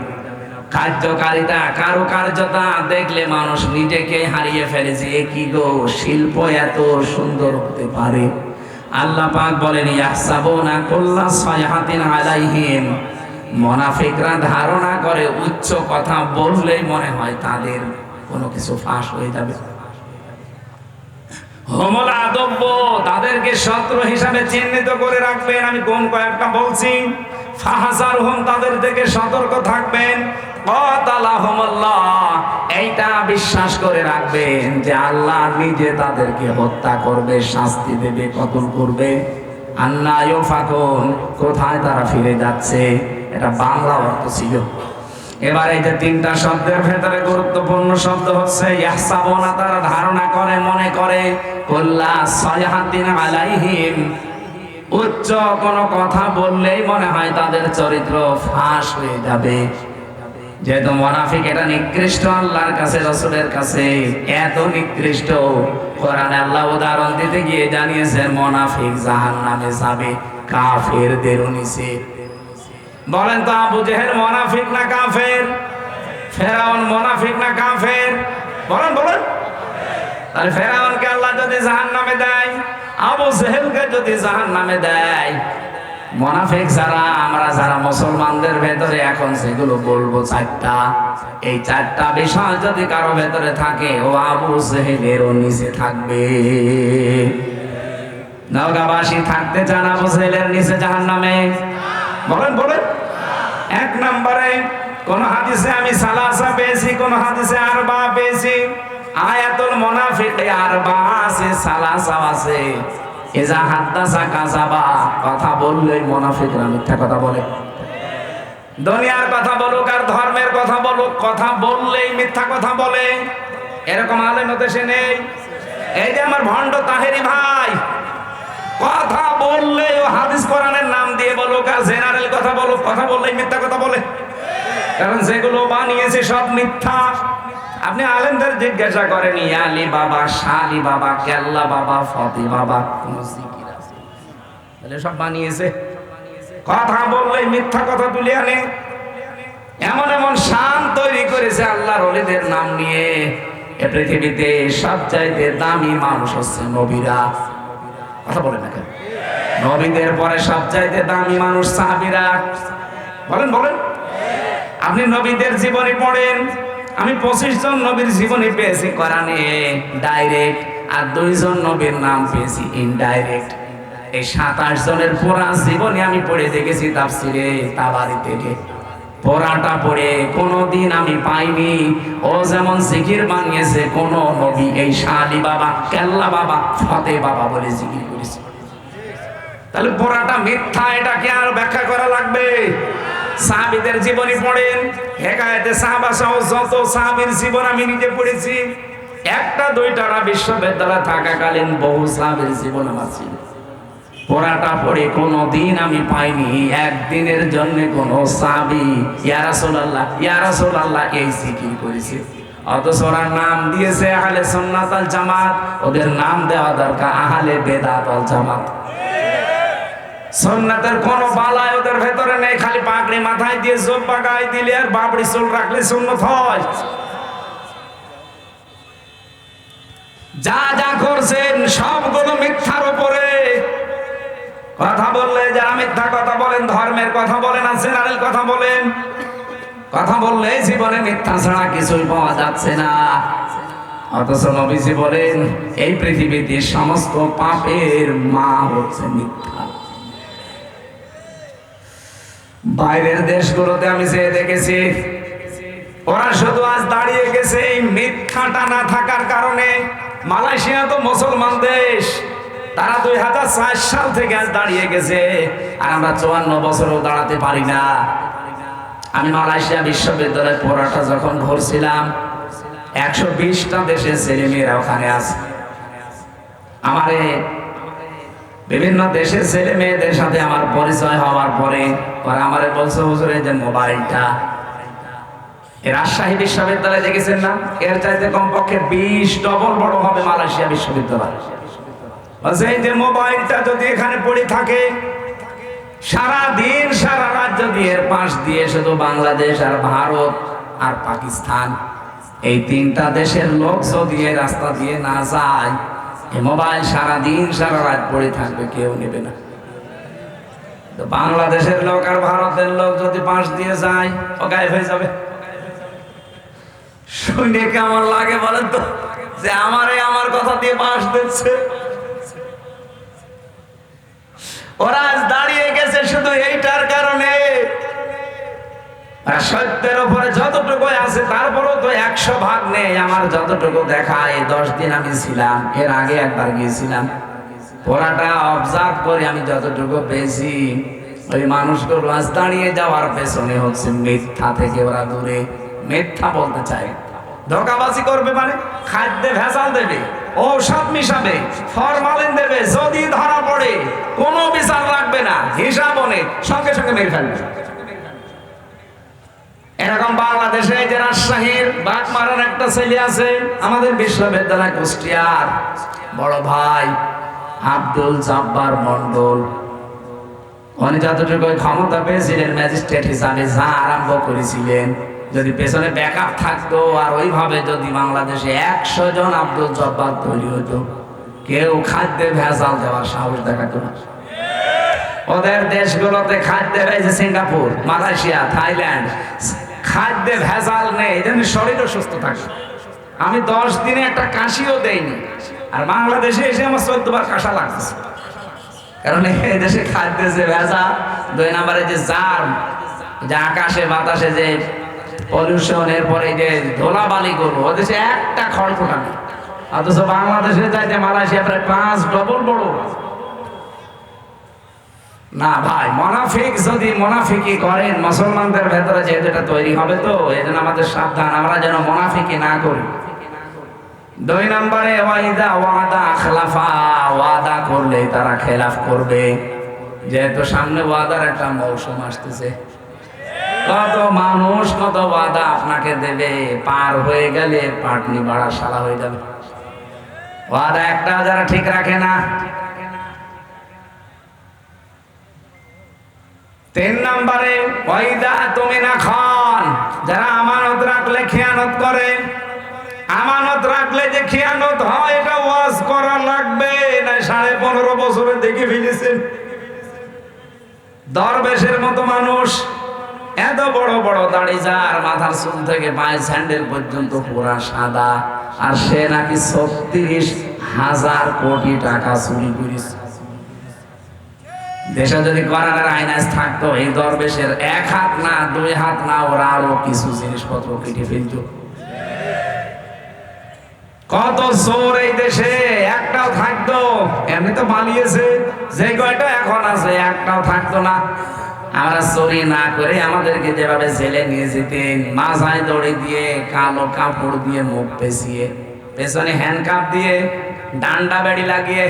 কার্যকারিতা, কারুকার্যতা দেখলে মানুষ নিজেকে হারিয়ে ফেলেছে। কি গো, শিল্প এত সুন্দর হতে পারে? আল্লাহ পাক বলেন ইয়াহসাবুনা কুল্লা সাইহাতিন আলাইহিম, মুনাফিকরা ধারণা করে উচ্চ কথা বললেই মনে হয় তাদের কোনো কিছু ফাঁস হয়ে যাবে। হুমুল আদব্য, তাদেরকে শত্রু হিসাবে চিহ্নিত করে রাখবেন। আমি কোন কয়েকটা বলছি। ফাহজারহুম, তাদের থেকে সতর্ক থাকবেন। ক্বাতালাহুমুল্লাহ, এইটা বিশ্বাস করে রাখবেন যে আল্লাহ নিজে তাদেরকে হত্যা করবে, শাস্তি দেবে, কতল করবে। আন্না ইউফাকুন, কোথায় তারা ফিরে যাচ্ছে? এটা বাংলা অর্থ ছিল। এবার এই যে তিনটা শব্দের ভেতরে গুরুত্বপূর্ণ শব্দ হচ্ছে ইয়াহসাবুনা, তারা ধারণা করে, মনে করে। কুল্লা সাইহাতিন আলাইহিম, উচ্চ কোনো কথা বললেই মনে হয় তাদের চরিত্র ফাঁস হয়ে যাবে। যেহেতু মুনাফিক এটা নিকৃষ্ট আল্লাহর কাছে, রাসূলের কাছে এত নিকৃষ্ট, কোরআনে আল্লাহ উদাহরণ দিতে গিয়ে জানিয়েছেন মুনাফিক জাহান্নামে যাবে কাফেরদের নিচে। বলেন তো, আবু জেহেল মুনাফিক না কাফের? ফেরাউন মুনাফিক না কাফের? বলেন বলেন। তাহলে ফেরাউনকে আল্লাহ যদি জাহান্নামে দেয়, আবু জেহেলকে যদি জাহান্নামে দেয়, মুনাফিক যারা আমরা, যারা মুসলমানদের ভেতরে এখন সেগুলো বলবো চারটা, এই চারটা বিষয় যদি কারো ভেতরে থাকে, ও আবু জেহেলেরও নিচে থাকবে। নওগাঁবাসী থাকতে চান আবু জেহেলের নিচে জাহান্নামে? বলেন বলেন। এক নম্বরে কোন হাদিসে আমি সালাসা পেয়েছি, কোন হাদিসে আরবা পেয়েছি। আয়াতুল মুনাফিক আরবা আছে, সালাসা আছে। ইজা হাদাসা কাযাবা, কথা বললেই মুনাফিকরা মিথ্যা কথা বলে। দুনিয়ার কথা বলুক আর ধর্মের কথা বলুক, কথা বললেই মিথ্যা কথা বলে। এরকম আলেম দেশে নেই। এই যে আমার ভণ্ড তাহেরি ভাই, কথা বললে ও হাদিস কোরআনের নাম দিয়ে বলুক আর জেনারেল কথা বলুক, কথা বললেই মিথ্যা কথা বলে। কারণ যেগুলো বানিয়েছে সব মিথ্যা। আপনি আলেমদের জিজ্ঞাসা করেন, ইয়ালি বাবা, শালি বাবা, কেল্লা বাবা, ফতি বাবা, কোন জিকির আছে? তাহলে সব বানিয়েছে। কথা বললেই মিথ্যা কথা তুলে আনে। এমন এমন শান তৈরি করেছে আল্লাহর ওলিদের নাম নিয়ে। এ পৃথিবীতে সবচাইতে দামি মানুষ হচ্ছে নবীরা। কথা বলেন না কেন? নবীদের পরে সবচাইতে দামি মানুষ সাহাবীরা। বলেন বলেন। আপনি নবীদের জীবনী পড়েন। আমি 25 জন নবীর জীবনী পেয়েছি কোরআনে ডাইরেক্ট, আর 2 জন নবীর নাম পেয়েছি ইনডাইরেক্ট। এই 27 জনের পুরা জীবনী আমি পড়ে দেখেছি তাফসিরে তাবারি থেকে। পড়াটা পড়ে কোনোদিন আমি পাইনি ও যেমন জিকির বানিয়েছে কোন নবী এই শালি বাবা, কেল্লা বাবা, ফতে বাবা বলে জিকির করেছে। তাহলে পড়াটা মিথ্যা, এটাকে আর ব্যাখ্যা করা লাগবে? সাহাবীদের জীবনী পড়েন, হেকায়েতে সাহাবা সহ যত সাহাবীর জীবন আমি নিজে পড়েছি। একটা দুইটা না, বিশ্ববিদ্যালয়ে থাকাকালীন বহু সাহাবীর জীবন আমার ছিল। পড়াটা পড়ে কোনোদিন আমি পাইনি একদিনের জন্য কোন সাহাবী ইয়া রাসূলুল্লাহ, ইয়া রাসূলুল্লাহ এই জিকির করেছে। অথচ ওরা নাম দিয়েছে আহলে সুন্নাত ওয়াল জামাত, ওদের নাম দেওয়া দরকার আহলে বেদাত ওয়াল জামাত। সুন্নাতের কোন বালাই ওদের ভেতরে নেই। খালি পাগড়ি মাথায় দিয়ে জোব্বা গায়ে দিলে আর বাবড়ি চুল রাখলে সুন্নাত হয়। যা যা করছেন সবগুলো মিথ্যার উপরে। কথা বললে যারা মিথ্যা কথা বলেন, ধর্মের কথা বলেন, আর জেনারেল কথা বলেন, কথা বললে জীবনে মিথ্যা ছাড়া কিছুই পাওয়া যাচ্ছে না। অথচ নবীজি বলেন এই পৃথিবীতে সমস্ত পাপের মা হচ্ছে মিথ্যা। বাইরের দেশগুলোতে আমি যে দেখেছি, ওরা শুধু আজ দাঁড়িয়ে গেছে এই মিথ্যাটা না থাকার কারণে। মালয়েশিয়া তো মুসলমান দেশ, তারা 2004 সাল থেকে আজ দাঁড়িয়ে গেছে, আর আমরা 54 বছরও দাঁড়াতে পারি না। আমি মালয়েশিয়া বিশ্ববিদ্যালয়ে পড়াটা যখন ভরছিলাম, 120টা দেশের ছেলে মেয়েরা ওখানে আছে। আমার বিভিন্ন দেশের ছেলে মেয়েদের সাথে আমার পরিচয় হওয়ার পরে ওরা আমারে বলছে, হুজুর এই যে মোবাইলটা, রাজশাহী বিশ্ববিদ্যালয়ে দেখেছেন না, এর চাইতে কমপক্ষে 20 ডবল বড় হবে মালয়েশিয়া বিশ্ববিদ্যালয়। বলছে এই যে মোবাইলটা যদি এখানে পড়ে থাকে, সারা দিন সারা রাত যদি এর পাশ দিয়ে শুধু বাংলাদেশ আর ভারত আর পাকিস্তান, এই 3টা দেশের লোক যদি এই রাস্তা দিয়ে না যায়, এই মোবাইল সারা দিন সারা রাত পড়ে থাকবে, কেউ নেবে না। তো বাংলাদেশের লোক আর ভারতের লোক যদি পাশ দিয়ে যায়, ও গায়েব হয়ে যাবে। শুনে কেমন লাগে বলেন তো, যে আমার কথা দিয়ে পাশ দিচ্ছে। ওরা আজ দাঁড়িয়ে গেছে শুধু এইটার কারণে। সত্যের উপরে যতটুকু আছে তারপরও তো 100 ভাগ নেই। আমার যতটুকু দেখা, এই 10 দিন আমি ছিলাম, এর আগে একবার গিয়েছিলাম, পড়াটা অবজার্ভ করে আমি যতটুকু পেয়েছি, ওই মানুষগুলো আজ দাঁড়িয়ে যাওয়ার পেছনে হচ্ছে মিথ্যা থেকে ওরা দূরে। মিথ্যা বলতে চায়, ধোঁকাবাজি করবে, মানে খাদ্যে ভেজাল দেবে, ঔষধ মিশাবে, ফরমালিন দেবে, যদি ধরা পড়ে কোনো বিচার রাখবে না, হিসাব অনেক, সঙ্গে সঙ্গে মেরে ফেলবে। এরকম বাংলাদেশে যে রাজশাহীর বাগমারার একটা ছেলে আছে, আমাদের বিশ্ববিদ্যালয় কুষ্টিয়ার বড় ভাই আব্দুল জব্বার মন্ডল, উনি যতটুকু ক্ষমতা পেয়েছিলেন ম্যাজিস্ট্রেট হিসাবে, যা আরম্ভ করেছিলেন, যদি পেছনে ব্যাকআপ থাকতো আর ওইভাবে যদি বাংলাদেশে 100 জন আব্দুল জব্বার তৈরি হতো, কেউ খাদ্যে ভেজাল দেওয়ার সাহস দেখাতো না। ওদের দেশগুলোতে খাদ্যে রয়েছে, সিঙ্গাপুর, মালয়েশিয়া, থাইল্যান্ড, খাদ্যে ভেজাল নেই, এই জন্য শরীরও সুস্থ থাকে। আমি 10 দিনে একটা কাশিও দেইনি, আর বাংলাদেশে এসে আমার 14 বার কাশা লাগছে। কারণ এই দেশে খাদ্যে যে ভেজাল, 2 নম্বরে যে জার্ম, যে আকাশে বাতাসে যে পলিউশন, এরপরে যে ধুলাবালি করবো, ও দেশে একটা খড়ফোটা নেই। অথচ বাংলাদেশে যাইতে মালয়েশিয়া প্রায় 5 ডবল বড়। না ভাই, মুনাফিক যদি মুনাফিকি করেন, মুসলমানদের ভেতরে যেহেতু এটা তৈরি হবে, তো এই জন্য আমাদের সাবধান, আমরা যেন মুনাফিকি না করি। 2 নম্বরে ওয়াইদা ওয়াদা খেলাফা, ওয়াদা করলে তারা খেলাফ করবে। যেহেতু সামনে ওয়াদার একটা মৌসুম আসতেছে, কত মানুষ কত ওয়াদা আপনাকে দেবে, পার হয়ে গেলে পাটনি বাড়া শালা হয়ে যাবে। ওয়াদা একটা যারা ঠিক রাখে না। 3 নম্বরে ওয়াইদা তুমিনা খান, যারা আমানত রাখলে খেয়ানত করে। আমানত রাখলে যে খেয়ানত হয়, এটা ওয়াজ করা লাগবে না। 15.5 বছরে দেখে ফেলেছেন দরবেশের মতো মানুষ, এত বড় বড় দাড়ি, যার মাথার চুল থেকে পায়ের স্যান্ডেল পর্যন্ত পুরা সাদা, আর সে নাকি 36,000 কোটি টাকা চুরি করেছে। দেশে যদি করার আইন থাকতো, এই দরবেশের 1 হাত না 2 হাত না, ওরা আরো কিছু জিনিসপত্র কেটে ফেলত। কত চোর এই দেশে, একটাও থাকতো, এমনি তো পালিয়েছে, যে কয়টা এখন আছে একটাও থাকতো না। আমরা চুরি না করে আমাদেরকে যেভাবে জেলে নিয়ে যেতেন, মাথায় দড়ি দিয়ে, কালো কাপড় দিয়ে মুখ পেঁচিয়ে, পেছনে হ্যান্ডকাপ দিয়ে, ডান্ডা বেড়ি লাগিয়ে,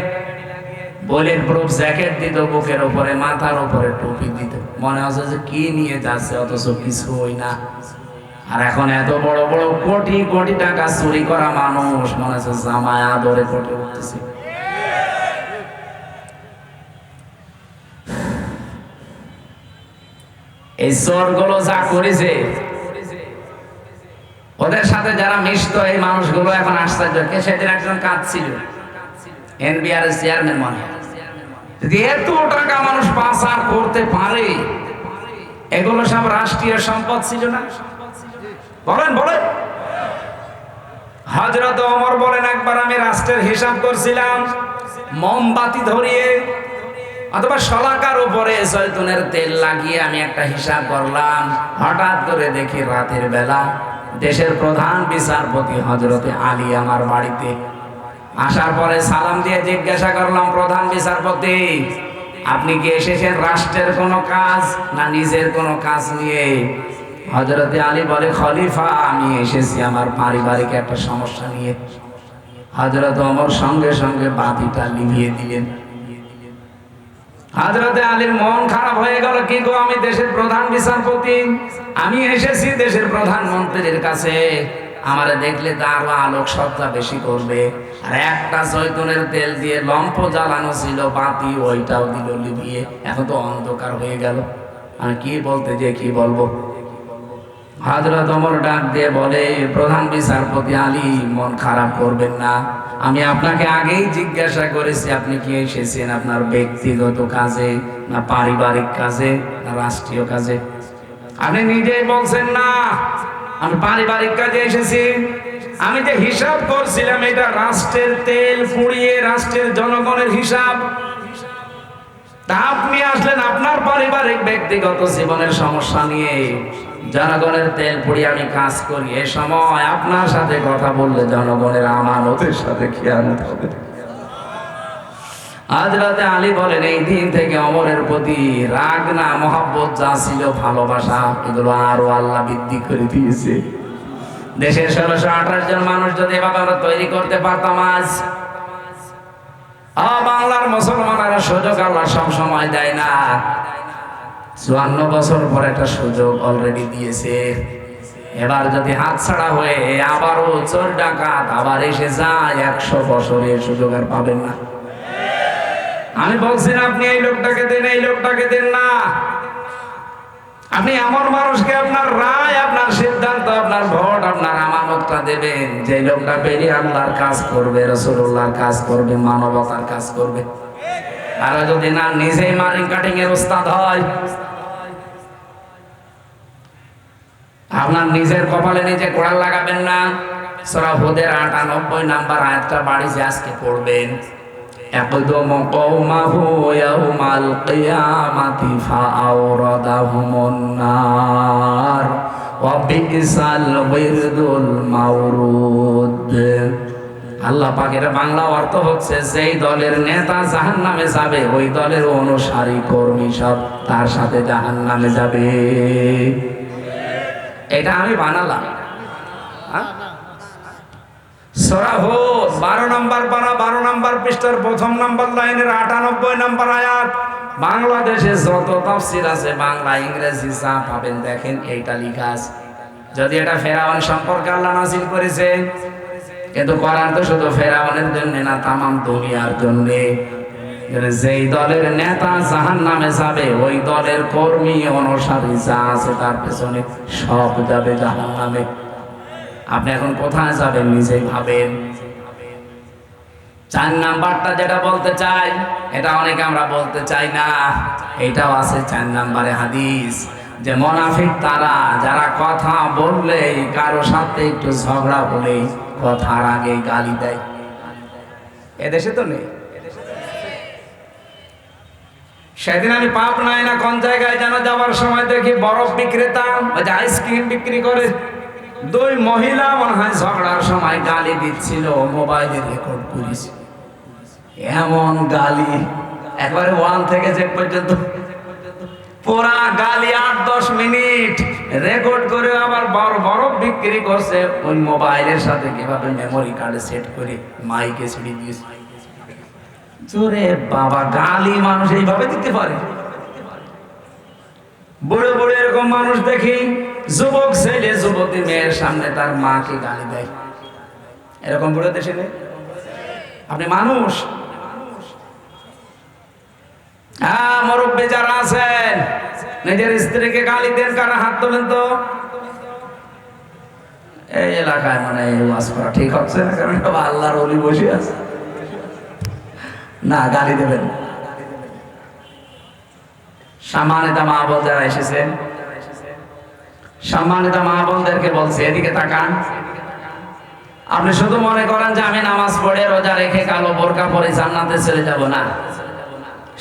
বুলেট প্রুফ জ্যাকেট দিত বুকের উপরে, মাথার উপরে টুপি দিত, মনে হচ্ছে যে কি নিয়ে যাচ্ছে, অথচ কিছুই না। আর এখন এত বড় বড় কোটি কোটি টাকা চুরি করা মানুষ, মনে হচ্ছে জামায় আদরে কোটে উঠতেছে। এই চোরগুলো যা করেছে, ওদের সাথে যারা মিশত, এই মানুষগুলো এখন আশ্চর্য। কে সেদিন একজন কাঁদছিল, এনবিআর চেয়ারম্যান, মনে যদি এত টাকা মানুষ পাচার করতে পারে, এগুলো সব রাষ্ট্রীয় সম্পদ ছিল না? বলেন বলেন। হযরত ওমর বলেন, একবার আমি রাষ্ট্রের হিসাব করছিলাম, মোমবাতি ধরিয়ে অথবা শলাকার উপরে জয়তুনের তেল লাগিয়ে আমি একটা হিসাব করলাম। হঠাৎ করে দেখি রাতের বেলা দেশের প্রধান বিচারপতি হযরতে আলী আমার বাড়িতে আসার পরে সালাম দিয়ে জিজ্ঞাসা করলাম, প্রধান বিচারপতি, আপনি কি এসেছেন রাষ্ট্রের কোনো কাজ না নিজের কোনো কাজ নিয়ে? হযরতে আলী বলে, খলিফা, আমি এসেছি আমার পারিবারিক একটা সমস্যা নিয়ে। হযরত ওমর সঙ্গে সঙ্গে বাতিটা নিভিয়ে দিলেন। হযরতে আলীর মন খারাপ হয়ে গেল, কি গো, আমি দেশের প্রধান বিচারপতি, আমি এসেছি দেশের প্রধানমন্ত্রীর কাছে, আমারে দেখলে তো আরো আলোক সজ্জা বেশি করবে। আর একটা জয়তুনের তেল দিয়ে লম্ফ জ্বালানো ছিল বাতি, ওইটাও দিল লিভিয়ে, এখন তো অন্ধকার হয়ে গেল, আমি কি বলতে যে কি বলবো। হযরত ওমর ডাক দিয়ে বলে, প্রধান বিচারপতি আলী, মন খারাপ করবেন না, আমি আপনাকে আগেই জিজ্ঞাসা করেছি আপনি কি এসেছেন আপনার ব্যক্তিগত কাজে না পারিবারিক কাজে না রাষ্ট্রীয় কাজে? আপনি নিজেই বলছেন না আমি পারিবারিক কাজে এসেছি। আমি যে হিসাব করছিলাম এটা রাষ্ট্রের তেল পুড়িয়ে রাষ্ট্রের জনগণের হিসাব। তা আপনি আসলেন আপনার পারিবারিক ব্যক্তিগত জীবনের সমস্যা নিয়ে। জনগণের তেল পুড়িয়ে আমি কাজ করি, এ সময় আপনার সাথে কথা বললে জনগণের আমানতের সাথে খেয়ানত হবে। হযরতে আলী বলেন, এই দিন থেকে ওমরের প্রতি রাগ না মহব্বত যা ছিল, ভালোবাসা, এগুলো আরো আল্লাহ বৃদ্ধি করে দিয়েছে। দেশের 1628 জন মানুষ যদি এভাবে আমরা তৈরি করতে পারতাম, আজ বাংলার মুসলমানেরা সুযোগ আল্লাহ সব সময় দেয় না, 54 বছর পর একটা সুযোগ অলরেডি দিয়েছে। এবার যদি হাতছাড়া হয়ে আবারও চোর ডাকাত আবার এসে যায়, 100 বছরের সুযোগ আর পাবেন না। আমি বলছি না আপনি এই লোকটাকে দেন, এই লোকটাকে দেন না, আপনি এমন মানুষকে আপনার রায়, আপনার সিদ্ধান্ত, আপনার ভোট, আপনার আমানতটা দেবেন যে লোকটা বেরিয়ে আল্লাহর কাজ করবে, রাসূলুল্লাহর কাজ করবে, মানবতার কাজ করবে। আর যদি না নিজেই মারিং কাটিং এর ওস্তাদ হয়, আপনার নিজের কপালে নিজে কোড়াল লাগাবেন না। সূরা হুদের 98 নাম্বার আয়াতটা বাড়িতে আজকে পড়বেন। ইয়াকদুমু কওমাহু ইয়াউমাল কিয়ামাতি ফাআওরাদাহুমুন নার ওয়া বিসাল ওয়িরদুল মাওরুদ। আল্লাহ পাকের বাংলা অর্থ হচ্ছে, যেই দলের নেতা জাহান্নামে যাবে ওই দলের অনুসারী কর্মী সব তার সাথে জাহান্নামে যাবে। এটা আমি বানালাম। সূরা হুদ 12 নম্বর পারা 12 নম্বর পৃষ্ঠার প্রথম নম্বর লাইনের 98 নম্বর আয়াত। বাংলাদেশে যত তাফসীর আছে বাংলা ইংরেজি যা পাবেন দেখেন এইটা লেখা আছে। যদি এটা ফেরাউন সম্পর্কে আল্লাহ নাযিল করেছে, কিন্তু কোরআন তো শুধু ফেরাউনের জন্য না, তামাম দুনিয়ার জন্য। যেই দলের নেতা জাহান্নামে যাবে ওই দলের কর্মী অনুসারী যা আছে তার পেছনে সব যাবে জাহান্নামে। আপনি এখন কোথায় যাবেন নিজেই ভাবেন। 4 নাম্বারটা যেটা বলতে চাই, এটা অনেকে আমরা বলতে চাই না, এটাও আছে 4 নাম্বারে হাদিস, যে মুনাফিক তারা যারা কথা বললেই, কারো সাথে একটু ঝগড়া হলেই কথার আগে গালি দেয়। এদেশে তো নেই। সেদিন আমি পাবনায় না কোন জায়গায় যেন যাওয়ার সময় দেখি বরফ বিক্রেতা, ওই যে আইসক্রিম বিক্রি করে, 2 মহিলা মনে হয় ঝগড়ার সময় গালি দিচ্ছিল, মোবাইলে রেকর্ড করেছে। এমন গালি, একবারে 1 থেকে Z পর্যন্ত পুরা গালি 8-10 মিনিট রেকর্ড করে আবার বরফ বিক্রি করছে ওই মোবাইলের সাথে, কিভাবে মেমোরি কার্ডে সেট করে মাইকে ছেড়ে দিয়েছে। জোরে বাবা, গালি মানুষ এইভাবে দিতে পারে? বুড়ো বুড়ো এরকম মানুষ দেখি, যুবক ছেলে যুবতী মেয়ের সামনে তার মাকে গালি দেয়। এরকম বুড়ো দেশে নেই? আপনি মানুষ? হ্যাঁ, মুরব্বী যারা আছেন নিজের স্ত্রীকে গালি দেন, কারা হাত তোলেন তো। এই এলাকায় মানে ওয়াজ করা ঠিক হচ্ছে না, কারণ আল্লাহর ওলি বসে আছে। না, গালি দেবেন। সম্মানিত মা বোন যারা এসেছেন, সম্মানিত মা বোনদেরকে বলছি এদিকে তাকান। আপনি শুধু মনে করেন যে আমি নামাজ পড়ে রোজা রেখে কালো বোরকা পরে জান্নাতে চলে যাব না।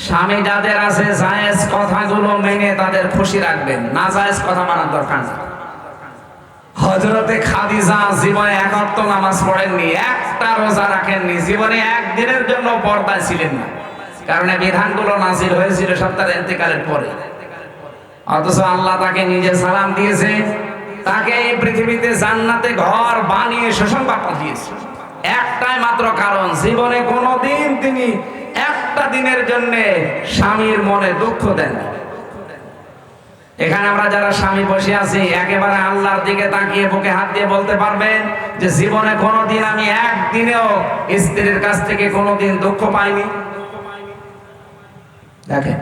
স্বামী যাদের আছে জায়েজ কথাগুলো মেনে তাদের খুশি রাখবেন, না জায়েজ কথা মানার দরকার নেই। হযরতে খাদিজা জীবনে এক ওয়াক্ত নামাজ পড়েননি, একটা রোজা রাখেননি, জীবনে একদিনের জন্য পর্দায় ছিলেন না, কারণ এই বিধানগুলো নাযিল হয়েছিল সব তার ইন্তেকালের পরে। অথচ আল্লাহ তাকে নিজে সালাম দিয়েছে, তাকে এই পৃথিবীতে জান্নাতে ঘর বানিয়ে সুসংবাদ দিয়েছে। একটাই মাত্র কারণ, জীবনে কোনোদিন তিনি একটা দিনের জন্য স্বামীর মনে দুঃখ দেন। এখানে আমরা যারা স্বামী বসে আছি একেবারে আল্লাহর দিকে তাকিয়ে বুকে হাত দিয়ে বলতে পারবেন যে জীবনে কোনোদিন আমি একদিনেও স্ত্রীর কাছ থেকে কোনোদিন দুঃখ পাইনি? দেখেন,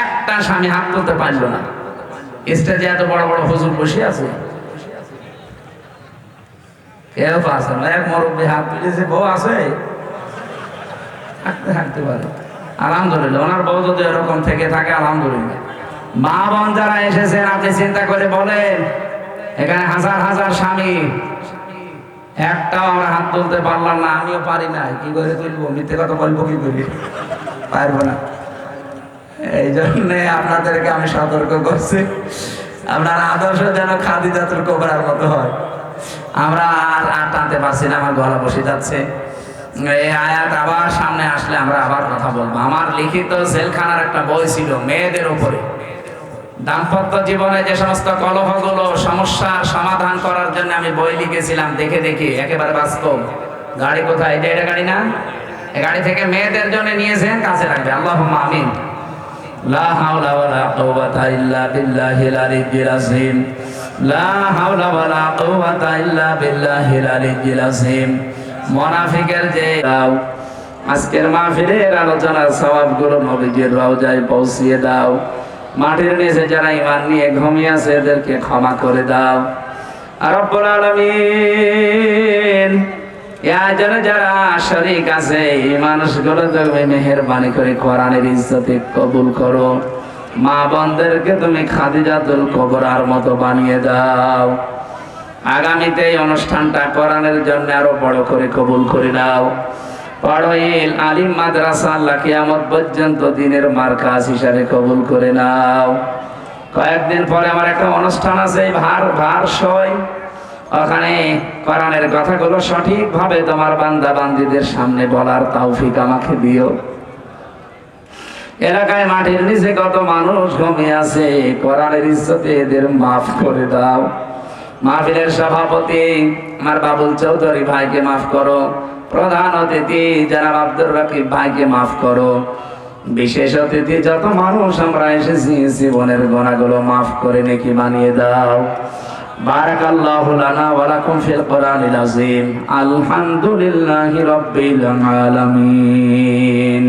একটা স্বামী হাত তুলতে পারলো না। স্টেজে এত বড় বড় হুজুর বসে আছে, কেউ আছে না। এক মুরব্বী হাত তুলেছে, বউ আছে, হাঁটতে হাঁটতে পারে, আলহামদুলিল্লাহ। ওনার বউ যদি এরকম থেকে থাকে আলহামদুলিল্লাহ। মা বোন যারা এসেছেন আপনি চিন্তা করে বলেন, এখানে হাজার হাজার স্বামী, একটাও আমরা হাত তুলতে পারলাম না। আমিও পারি না, কি করে তুলবো? মিথ্যে কথা বলবো কি করি? পারবো না। এই জন্যে আপনাদেরকে আমি সতর্ক করছি, আপনার আদর্শ যেন খাদিজাতুল কুবরার মতো হয়। আমরা আর টানতে পারছি না, আমার গলা বসে যাচ্ছে। এই আয়াত আবার সামনে আসলে আমরা আবার কথা বলবো। আমার লিখিত জেলখানার একটা বই ছিল মেয়েদের উপরে, দাম্পত্য জীবনে যে সমস্ত কলহগুলো, সমস্যার সমাধান করার জন্য আমি বই লিখেছিলাম, দেখে দেখে একেবারে বাস্তব। গাড়ি কোথায়? এটা গাড়ি না? এই গাড়ি থেকে মেয়েদের জন্য নিয়েছেন, কাছে রাখবে। আল্লাহুম্মা আমিন। লা হাওলা ওয়ালা কুওয়াতা ইল্লা বিল্লাহিল আলিয়্যিল আযীম। লা হাওলা ওয়ালা কুওয়াতা ইল্লা বিল্লাহিল আলিয়্যিল আযীম। মুনাফিকের যে দাও, আজকের মাহফিলের আলোচনার সওয়াবগুলো নবীজির রওজায় পৌঁছিয়ে দাও। মাটির নিচে যারা ঈমান নিয়ে ঘুমিয়ে আছে এদেরকে ক্ষমা করে দাও। আর রব্বুল আলামিন, এখানে যারা শরীক আছে এই মানুষগুলো তুমি মেহেরবানি করে কোরআনের ইজ্জতে কবুল করো। মা বোনদেরকে তুমি খাদিজাতুল কুবরার মতো বানিয়ে দাও। আগামীতে এই অনুষ্ঠানটা কোরআনের জন্য আরো বড় করে কবুল করে দাও। পড়োইল আলিম মাদ্রাসা আল্লাহ কিয়ামত পর্যন্ত দিনের মার্কাজ হিসাবে কবুল করে নাও। কয়েকদিন পরে আমার একটা অনুষ্ঠান আছে ভারসই, ওখানে কোরআনের কথাগুলো সঠিকভাবে তোমার বান্দা বান্দীদের সামনে বলার তৌফিক আমাকে দিও। এলাকায় মাটির নিচে কত মানুষ ঘুমিয়ে আছে, কোরআনের ইজ্জতে এদের মাফ করে দাও। মাহফিলের সভাপতি আমার বাবুল চৌধুরী ভাইকে মাফ করো। প্রধান অতিথি জনাব আব্দুর রাকিব ভাইকে মাফ করো। বিশেষ অতিথি যত মানুষ আমরা এসেছি জীবনের গুনাহগুলো মাফ করে নেকি বানিয়ে দাও। বারাকাল্লাহু লানা ওয়া লাকুম ফিল কোরআনিল আযীম। আলহামদুলিল্লাহি রাব্বিল আলামিন।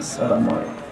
আসসালামু আলাইকুম।